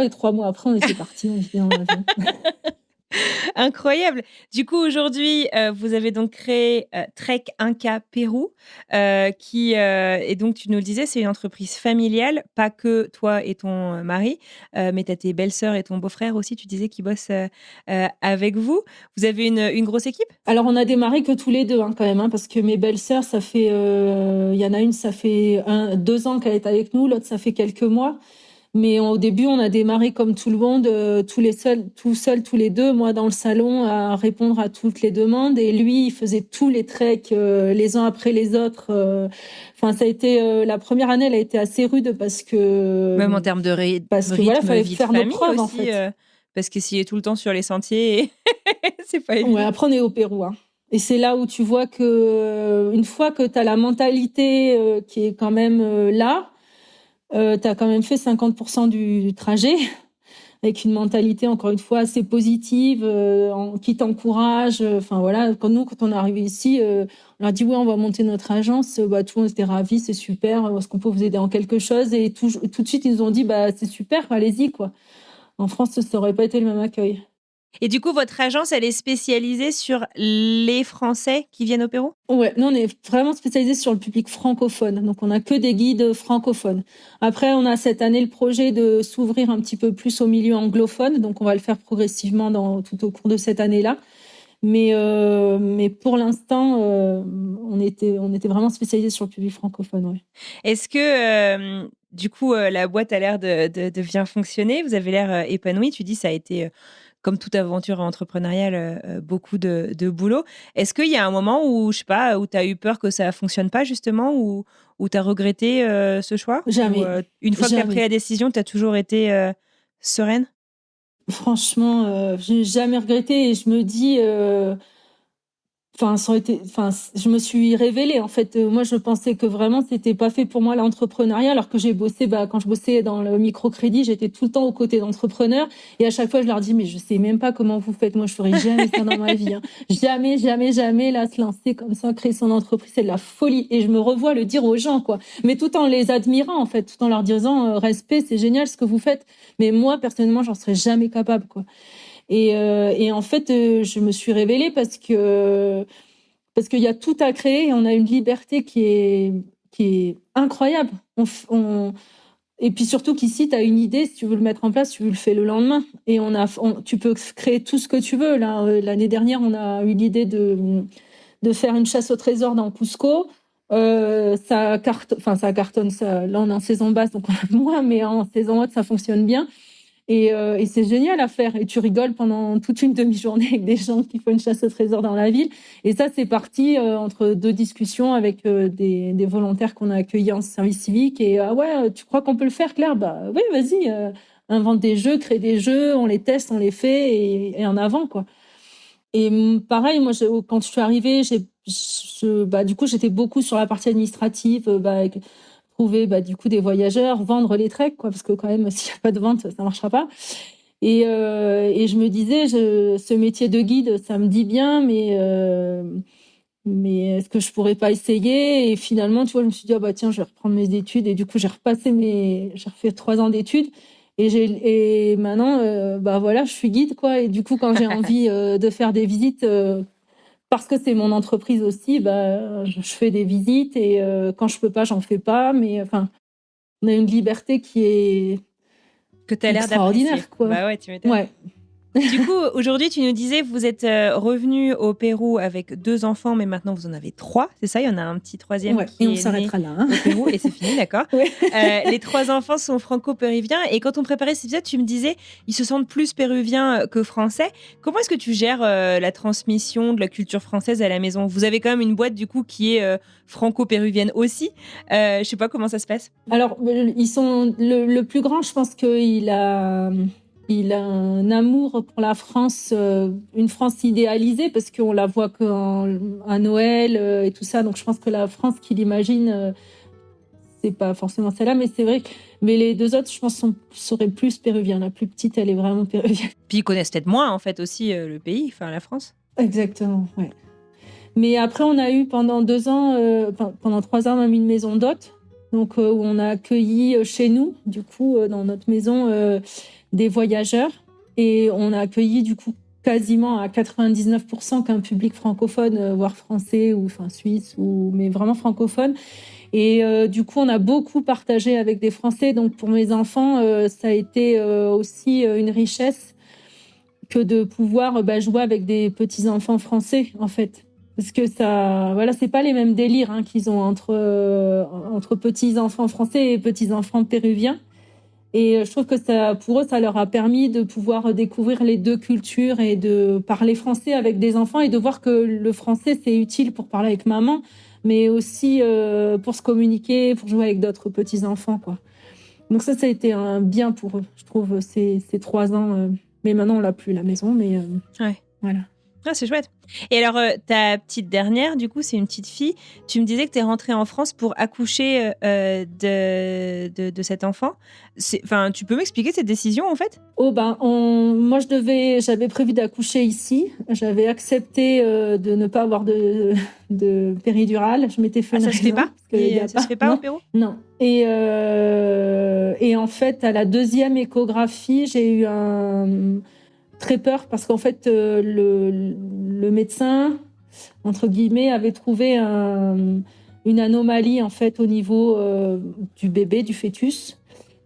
3 mois après, on était partis, on était dans l'avion. Incroyable. Du coup, aujourd'hui, vous avez donc créé Trek Inca Pérou, et donc tu nous le disais, c'est une entreprise familiale, pas que toi et ton mari, mais tu as tes belles-sœurs et ton beau-frère aussi, tu disais, qui bossent avec vous. Vous avez une grosse équipe? Alors, on a démarré que tous les deux, quand même, parce que mes belles-sœurs, ça fait, y en a une, ça fait 2 ans qu'elle est avec nous, l'autre, ça fait quelques mois. Mais au début, on a démarré comme tout le monde, tout seul, tous les deux, moi dans le salon, à répondre à toutes les demandes. Et lui, il faisait tous les treks les uns après les autres. Enfin, ça a été la première année, elle a été assez rude parce que même en termes de rythme, voilà, fallait vie de faire nos famille preuves, aussi, en fait. parce que s'il est tout le temps sur les sentiers, c'est pas évident. Ouais, après on est au Pérou, hein. Et c'est là où tu vois que une fois que t'as la mentalité qui est quand même là. T'as quand même fait 50% du trajet avec une mentalité, encore une fois, assez positive, qui t'encourage. Enfin, voilà, quand on est arrivé ici, on leur a dit, ouais, on va monter notre agence. Tout le monde était ravis, c'est super. Est-ce qu'on peut vous aider en quelque chose? Et tout de suite, ils nous ont dit, c'est super, allez-y, quoi. En France, ça aurait pas été le même accueil. Et du coup, votre agence, elle est spécialisée sur les Français qui viennent au Pérou? Ouais, nous, on est vraiment spécialisé sur le public francophone. Donc, on n'a que des guides francophones. Après, on a cette année le projet de s'ouvrir un petit peu plus au milieu anglophone. Donc, on va le faire progressivement tout au cours de cette année-là. Mais pour l'instant, on était vraiment spécialisé sur le public francophone. Ouais. Est-ce que, du coup, la boîte a l'air de bien fonctionner? Vous avez l'air épanoui. Tu dis ça a été... comme toute aventure entrepreneuriale, beaucoup de boulot. Est-ce qu'il y a un moment où, je sais pas, où tu as eu peur que ça fonctionne pas justement, ou tu as regretté ce choix? Jamais. Ou, une fois que tu as pris la décision, tu as toujours été sereine? Franchement, j'ai jamais regretté et je me dis... Enfin, je me suis révélée. En fait, moi, je pensais que vraiment, c'était pas fait pour moi l'entrepreneuriat, alors que j'ai bossé. Quand je bossais dans le microcrédit, j'étais tout le temps aux côtés d'entrepreneurs. Et à chaque fois, je leur dis, mais je sais même pas comment vous faites. Moi, je ferais jamais ça dans ma vie. Hein. Jamais, jamais, jamais. Là, se lancer comme ça, créer son entreprise, c'est de la folie. Et je me revois le dire aux gens, quoi. Mais tout en les admirant, en fait, tout en leur disant, respect, c'est génial ce que vous faites. Mais moi, personnellement, j'en serais jamais capable, quoi. Et en fait, je me suis révélée parce qu'il y a tout à créer et on a une liberté qui est incroyable. Et puis surtout qu'ici, tu as une idée, si tu veux le mettre en place, tu le fais le lendemain. Et tu peux créer tout ce que tu veux. Là, l'année dernière, on a eu l'idée de faire une chasse au trésor dans Cusco. Ça cartonne. Là, on est en saison basse, donc on a moins, mais en saison haute, ça fonctionne bien. Et c'est génial à faire. Et tu rigoles pendant toute une demi-journée avec des gens qui font une chasse au trésor dans la ville. Et ça, c'est parti entre deux discussions avec des volontaires qu'on a accueillis en service civique. Et ouais, tu crois qu'on peut le faire, Claire? Bah oui, vas-y, invente des jeux, crée des jeux, on les teste, on les fait et en avant, quoi. Et pareil, moi, quand je suis arrivée, du coup, j'étais beaucoup sur la partie administrative, trouver du coup des voyageurs, vendre les treks, quoi, parce que quand même, s'il n'y a pas de vente, ça marchera pas. Et je me disais, ce métier de guide, ça me dit bien, mais est-ce que je pourrais pas essayer? Et finalement, tu vois, je me suis dit, tiens, je vais reprendre mes études. Et du coup, j'ai refait 3 ans d'études. Et maintenant, voilà, je suis guide, quoi. Et du coup, quand j'ai envie de faire des visites, parce que c'est mon entreprise aussi, je fais des visites et quand je peux pas, j'en fais pas. Mais enfin, on a une liberté qui est que tu as l'air extraordinaire, quoi. Bah ouais, tu m'étonnes. Ouais. Du coup, aujourd'hui, tu nous disais, vous êtes revenu au Pérou avec 2 enfants, mais maintenant vous en avez 3, c'est ça? Il y en a un petit troisième qui et on est s'arrêtera né là. Hein. au Pérou et c'est fini, d'accord. Ouais. Les 3 enfants sont franco-péruviens et quand on préparait cet épisode, tu me disais, ils se sentent plus péruviens que français. Comment est-ce que tu gères la transmission de la culture française à la maison? Vous avez quand même une boîte du coup qui est franco-péruvienne aussi. Je sais pas comment ça se passe. Alors, ils sont le plus grand, je pense qu'il a un amour pour la France, une France idéalisée, parce qu'on la voit qu'à Noël et tout ça. Donc, je pense que la France qu'il imagine, c'est pas forcément celle-là, mais c'est vrai. Mais les 2 autres, je pense, seraient plus péruviens. La plus petite, elle est vraiment péruvienne. Puis ils connaissent peut-être moins, en fait, aussi le pays, enfin la France. Exactement, ouais. Mais après, on a eu pendant 2 ans, pendant 3 ans, même une maison d'hôtes. Donc, où on a accueilli chez nous, du coup, dans notre maison, des voyageurs. Et on a accueilli, du coup, quasiment à 99% qu'un public francophone, voire français, ou suisse, mais vraiment francophone. Et du coup, on a beaucoup partagé avec des Français. Donc, pour mes enfants, ça a été aussi une richesse que de pouvoir jouer avec des petits-enfants français, en fait. Parce que c'est pas les mêmes délires qu'ils ont entre petits-enfants français et petits-enfants péruviens. Et je trouve que pour eux, ça leur a permis de pouvoir découvrir les 2 cultures et de parler français avec des enfants et de voir que le français, c'est utile pour parler avec maman, mais aussi pour se communiquer, pour jouer avec d'autres petits-enfants, quoi. Donc ça a été un bien pour eux, je trouve, ces 3 ans. Mais maintenant, on l'a plus, la maison, mais ouais. Voilà. Ah, c'est chouette. Et alors, ta petite dernière, du coup, c'est une petite fille. Tu me disais que tu es rentrée en France pour accoucher de cet enfant. Tu peux m'expliquer cette décision, en fait? Moi, j'avais prévu d'accoucher ici. J'avais accepté de ne pas avoir de péridurale. Je m'étais fait une ça se fait pas? Ça se fait pas au Pérou? Non. Et en fait, à la 2e échographie, j'ai eu très peur parce qu'en fait, le médecin, entre guillemets, avait trouvé une anomalie en fait au niveau du bébé, du fœtus.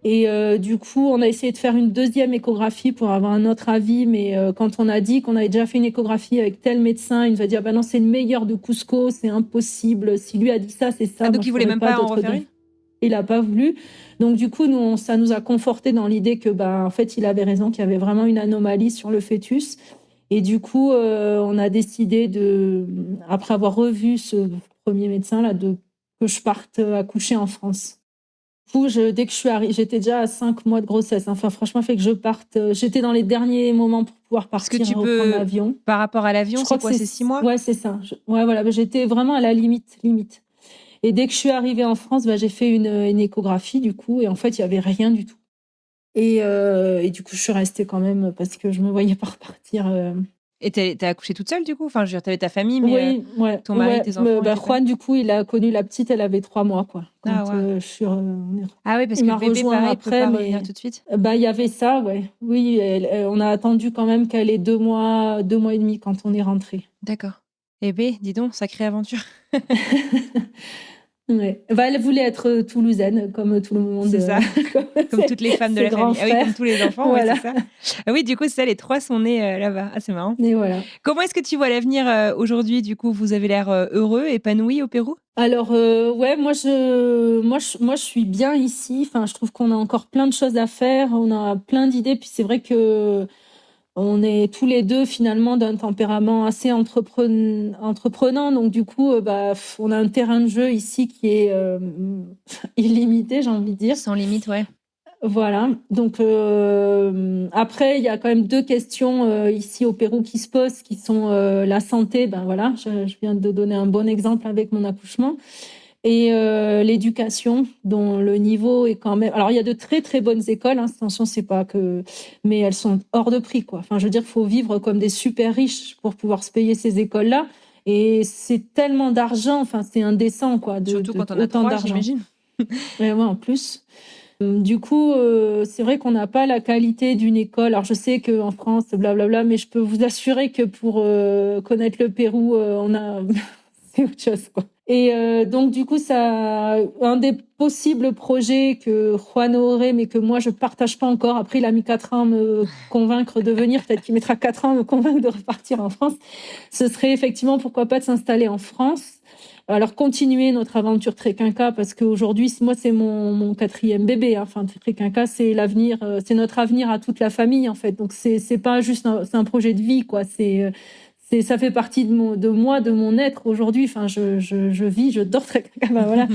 Et du coup, on a essayé de faire une 2e échographie pour avoir un autre avis. Mais quand on a dit qu'on avait déjà fait une échographie avec tel médecin, il nous a dit non, c'est le meilleur de Cusco, c'est impossible. Si lui a dit ça, c'est ça. Donc il voulait même pas en refaire une? Il n'a pas voulu. Donc, du coup, ça nous a conforté dans l'idée que, en fait, il avait raison, qu'il y avait vraiment une anomalie sur le fœtus. Et du coup, on a décidé après avoir revu ce premier médecin-là, que je parte accoucher en France. Dès que je suis arrivée, j'étais déjà à 5 mois de grossesse. Enfin, franchement, fait que je parte. J'étais dans les derniers moments pour pouvoir partir Est-ce que tu reprendre peux, l'avion. par rapport à l'avion, Je crois c'est quoi, c'est 6 mois? Ouais, c'est ça. Ouais, voilà. J'étais vraiment à la limite. Et dès que je suis arrivée en France, j'ai fait une échographie, du coup. Et en fait, il n'y avait rien du tout. Et du coup, je suis restée quand même parce que je me voyais pas repartir. Et t'as accouché toute seule, du coup? Enfin, je veux dire, t'avais ta famille, mais Oui, ouais. ton mari, Ouais. tes enfants. et tout ça. Juan, du coup, il a connu la petite, elle avait 3 mois, quoi. Quand Ah, ouais. je suis. Ah oui, parce Il que m'a le bébé, rejoint pareil, après, peut pas mais- revenir tout de suite. Il y avait ça, ouais. Oui, on a attendu quand même qu'elle ait 2 mois et demi quand on est rentré. D'accord. Eh ben, dis donc, sacrée aventure. Ouais. Elle voulait être toulousaine, comme tout le monde. C'est ça. Comme toutes les femmes de ses la grands famille. Ah oui, frères. comme tous les enfants, Voilà. ouais, c'est ça. Ah oui, du coup, c'est ça, les 3 sont nés là-bas. Ah, c'est marrant. Et voilà. Comment est-ce que tu vois l'avenir aujourd'hui? Du coup, vous avez l'air heureux, épanoui au Pérou? Alors, ouais, moi, je suis bien ici. Enfin, je trouve qu'on a encore plein de choses à faire. On a plein d'idées. Puis c'est vrai que on est tous les deux finalement d'un tempérament assez entreprenant. Donc du coup, on a un terrain de jeu ici qui est illimité, j'ai envie de dire. Sans limite, ouais. Voilà. Donc après, il y a quand même 2 questions ici au Pérou qui se posent, qui sont la santé. Ben voilà, je viens de donner un bon exemple avec mon accouchement. Et l'éducation, dont le niveau est quand même. Alors, il y a de très très bonnes écoles. Hein, attention, c'est pas que, mais elles sont hors de prix, quoi. Enfin, je veux dire, faut vivre comme des super riches pour pouvoir se payer ces écoles-là. Et c'est tellement d'argent. Enfin, c'est indécent, quoi. Surtout quand on a autant 3, d'argent. j'imagine. Et ouais, en plus. Du coup, c'est vrai qu'on n'a pas la qualité d'une école. Alors, je sais qu'en France, blablabla, mais je peux vous assurer que pour connaître le Pérou, on a. C'est autre chose, quoi. Et donc, du coup, ça, un des possibles projets que Juan aurait, mais que moi, je partage pas encore. Après, il a mis 4 ans à me convaincre de venir. Peut-être qu'il mettra 4 ans à me convaincre de repartir en France. Ce serait effectivement, pourquoi pas, de s'installer en France. Alors, continuer notre aventure Tréquinca, parce qu'aujourd'hui, moi, c'est mon 4e bébé. Hein. Enfin, Tréquinca, c'est l'avenir, c'est notre avenir à toute la famille, en fait. Donc, c'est pas juste c'est un projet de vie, quoi. Ça fait partie de moi, de mon être aujourd'hui. Enfin, je vis, je dors très bien. Voilà.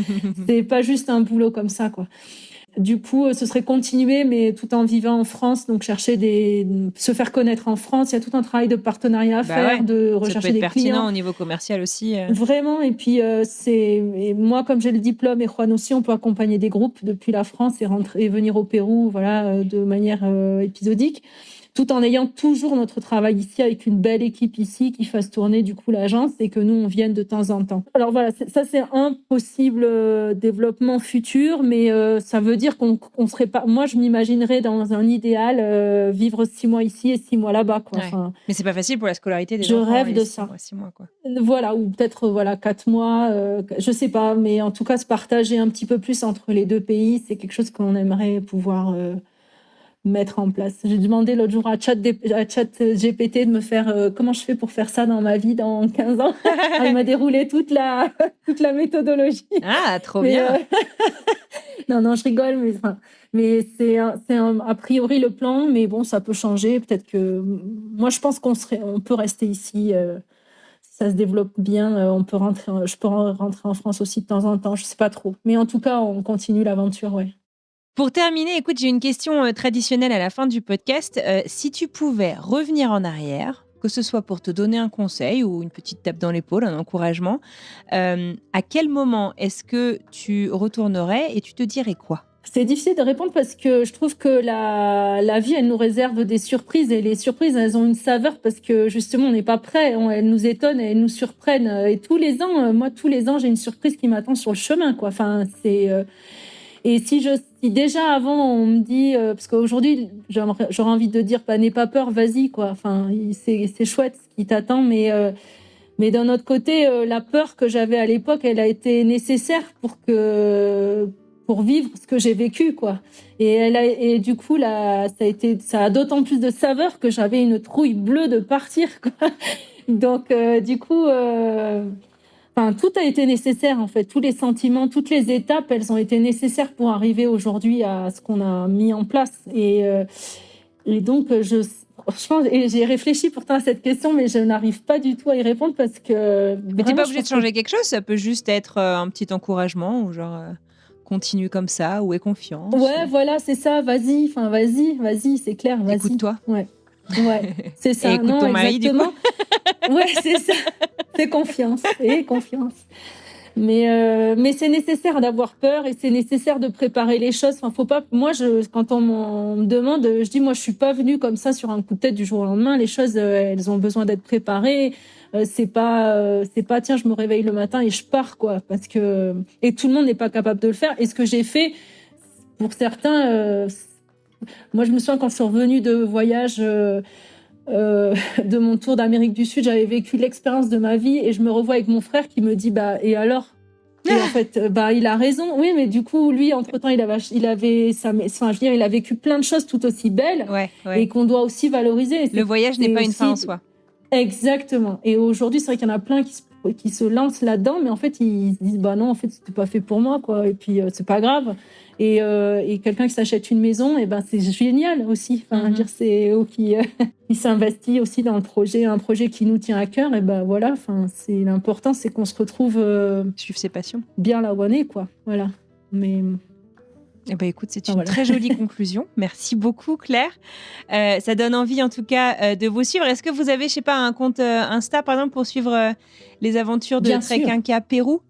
C'est pas juste un boulot comme ça, quoi. Du coup, ce serait continuer, mais tout en vivant en France. Donc, se faire connaître en France. Il y a tout un travail de partenariat à faire, de rechercher ça peut être des pertinent clients. au niveau commercial aussi. Vraiment. Et puis, et moi, comme j'ai le diplôme, et Juan aussi, on peut accompagner des groupes depuis la France et venir au Pérou, voilà, de manière épisodique, tout en ayant toujours notre travail ici avec une belle équipe ici qui fasse tourner du coup l'agence et que nous on vienne de temps en temps. Alors voilà, ça c'est un possible développement futur, mais ça veut dire qu'on serait pas. Moi je m'imaginerais dans un idéal vivre 6 mois ici et 6 mois là-bas, quoi. Ouais. Enfin, mais c'est pas facile pour la scolarité des je enfants. rêve de ça. 6 mois, quoi. Voilà, ou peut-être 4 mois, je sais pas, mais en tout cas se partager un petit peu plus entre les 2 pays, c'est quelque chose qu'on aimerait pouvoir mettre en place. J'ai demandé l'autre jour à ChatGPT de me faire comment je fais pour faire ça dans ma vie dans 15 ans. Elle m'a déroulé toute la méthodologie. Ah, trop bien. Non, je rigole, mais c'est a priori le plan, mais bon, ça peut changer. Peut-être que moi, je pense on peut rester ici. Si ça se développe bien, je peux rentrer en France aussi de temps en temps. Je sais pas trop, mais en tout cas, on continue l'aventure, ouais. Pour terminer, écoute, j'ai une question traditionnelle à la fin du podcast. Si tu pouvais revenir en arrière, que ce soit pour te donner un conseil ou une petite tape dans l'épaule, un encouragement, à quel moment est-ce que tu retournerais et tu te dirais quoi ? C'est difficile de répondre parce que je trouve que la vie, elle nous réserve des surprises et les surprises, elles ont une saveur parce que justement, on n'est pas prêt. Elles nous étonnent et elles nous surprennent. Et tous les ans, j'ai une surprise qui m'attend sur le chemin, quoi. Enfin, et si déjà avant on me dit, parce qu'aujourd'hui j'aurais envie de dire, n'aie pas peur, vas-y, quoi. Enfin, c'est chouette ce qui t'attend, mais d'un autre côté, la peur que j'avais à l'époque, elle a été nécessaire pour vivre ce que j'ai vécu, quoi. Et du coup ça a d'autant plus de saveur que j'avais une trouille bleue de partir, quoi. Donc du coup. Enfin, tout a été nécessaire, en fait. Tous les sentiments, toutes les étapes, elles ont été nécessaires pour arriver aujourd'hui à ce qu'on a mis en place. Et donc, franchement, j'ai réfléchi pourtant à cette question, mais je n'arrive pas du tout à y répondre parce que... Mais t'es pas obligé de changer quelque chose, ça peut juste être un petit encouragement ou genre continue comme ça ou aie confiance. Ouais, voilà, c'est ça, vas-y, c'est clair, vas-y. Écoute-toi. Ouais, c'est ça. Et écoute ton mari, exactement. Ouais, c'est ça. Fais confiance, et confiance. Mais c'est nécessaire d'avoir peur et c'est nécessaire de préparer les choses. Enfin, faut pas. Moi, quand on me demande, je dis, moi, je suis pas venue comme ça sur un coup de tête du jour au lendemain. Les choses, elles ont besoin d'être préparées. C'est pas, tiens, je me réveille le matin et je pars, quoi. Parce que et tout le monde n'est pas capable de le faire. Et ce que j'ai fait, pour certains, moi, je me souviens quand je suis revenue de voyage. De mon tour d'Amérique du Sud, j'avais vécu l'expérience de ma vie et je me revois avec mon frère qui me dit et alors et en fait il a raison, oui, mais du coup lui entre-temps il a vécu plein de choses tout aussi belles et qu'on doit aussi valoriser. Le voyage n'est pas une fin en soi. Exactement. Et aujourd'hui c'est vrai qu'il y en a plein qui se lancent là-dedans, mais en fait ils se disent non, en fait c'était pas fait pour moi, quoi, et puis c'est pas grave. Et quelqu'un qui s'achète une maison, c'est génial aussi. Enfin, dire, c'est eux qui s'investit aussi dans un projet qui nous tient à cœur. Et voilà. Enfin, c'est l'important, c'est qu'on se retrouve suivre ses passions, bien là où on est, quoi. Voilà. Mais écoute, c'est une très jolie conclusion. Merci beaucoup, Claire. Ça donne envie, en tout cas, de vous suivre. Est-ce que vous avez, je sais pas, un compte Insta, par exemple, pour suivre les aventures de Trek Inca Pérou?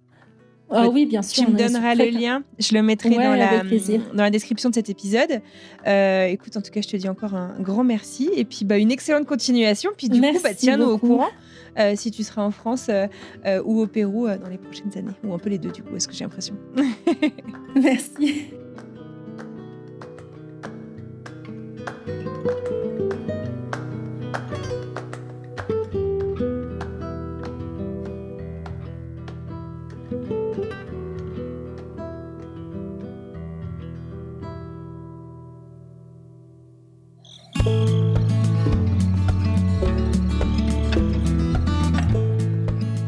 Ah oui, bien sûr. Tu me donneras le lien. Je le mettrai dans la description de cet épisode. Écoute, en tout cas, je te dis encore un grand merci. Et puis, une excellente continuation. Puis du coup, tiens-nous au courant si tu seras en France ou au Pérou dans les prochaines années. Ou un peu les deux, du coup, est-ce que j'ai l'impression. Merci.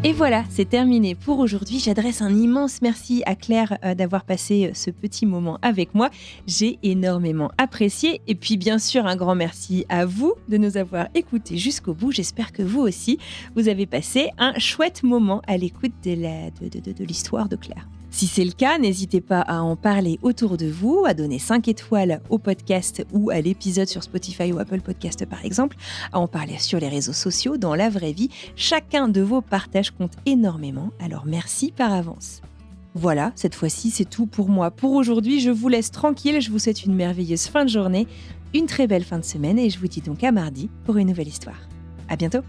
Et voilà, c'est terminé pour aujourd'hui. J'adresse un immense merci à Claire d'avoir passé ce petit moment avec moi. J'ai énormément apprécié. Et puis bien sûr, un grand merci à vous de nous avoir écoutés jusqu'au bout. J'espère que vous aussi, vous avez passé un chouette moment à l'écoute de l'histoire de Claire. Si c'est le cas, n'hésitez pas à en parler autour de vous, à donner 5 étoiles au podcast ou à l'épisode sur Spotify ou Apple Podcast par exemple, à en parler sur les réseaux sociaux, dans la vraie vie. Chacun de vos partages compte énormément, alors merci par avance. Voilà, cette fois-ci, c'est tout pour moi. Pour aujourd'hui, je vous laisse tranquille, je vous souhaite une merveilleuse fin de journée, une très belle fin de semaine et je vous dis donc à mardi pour une nouvelle histoire. À bientôt.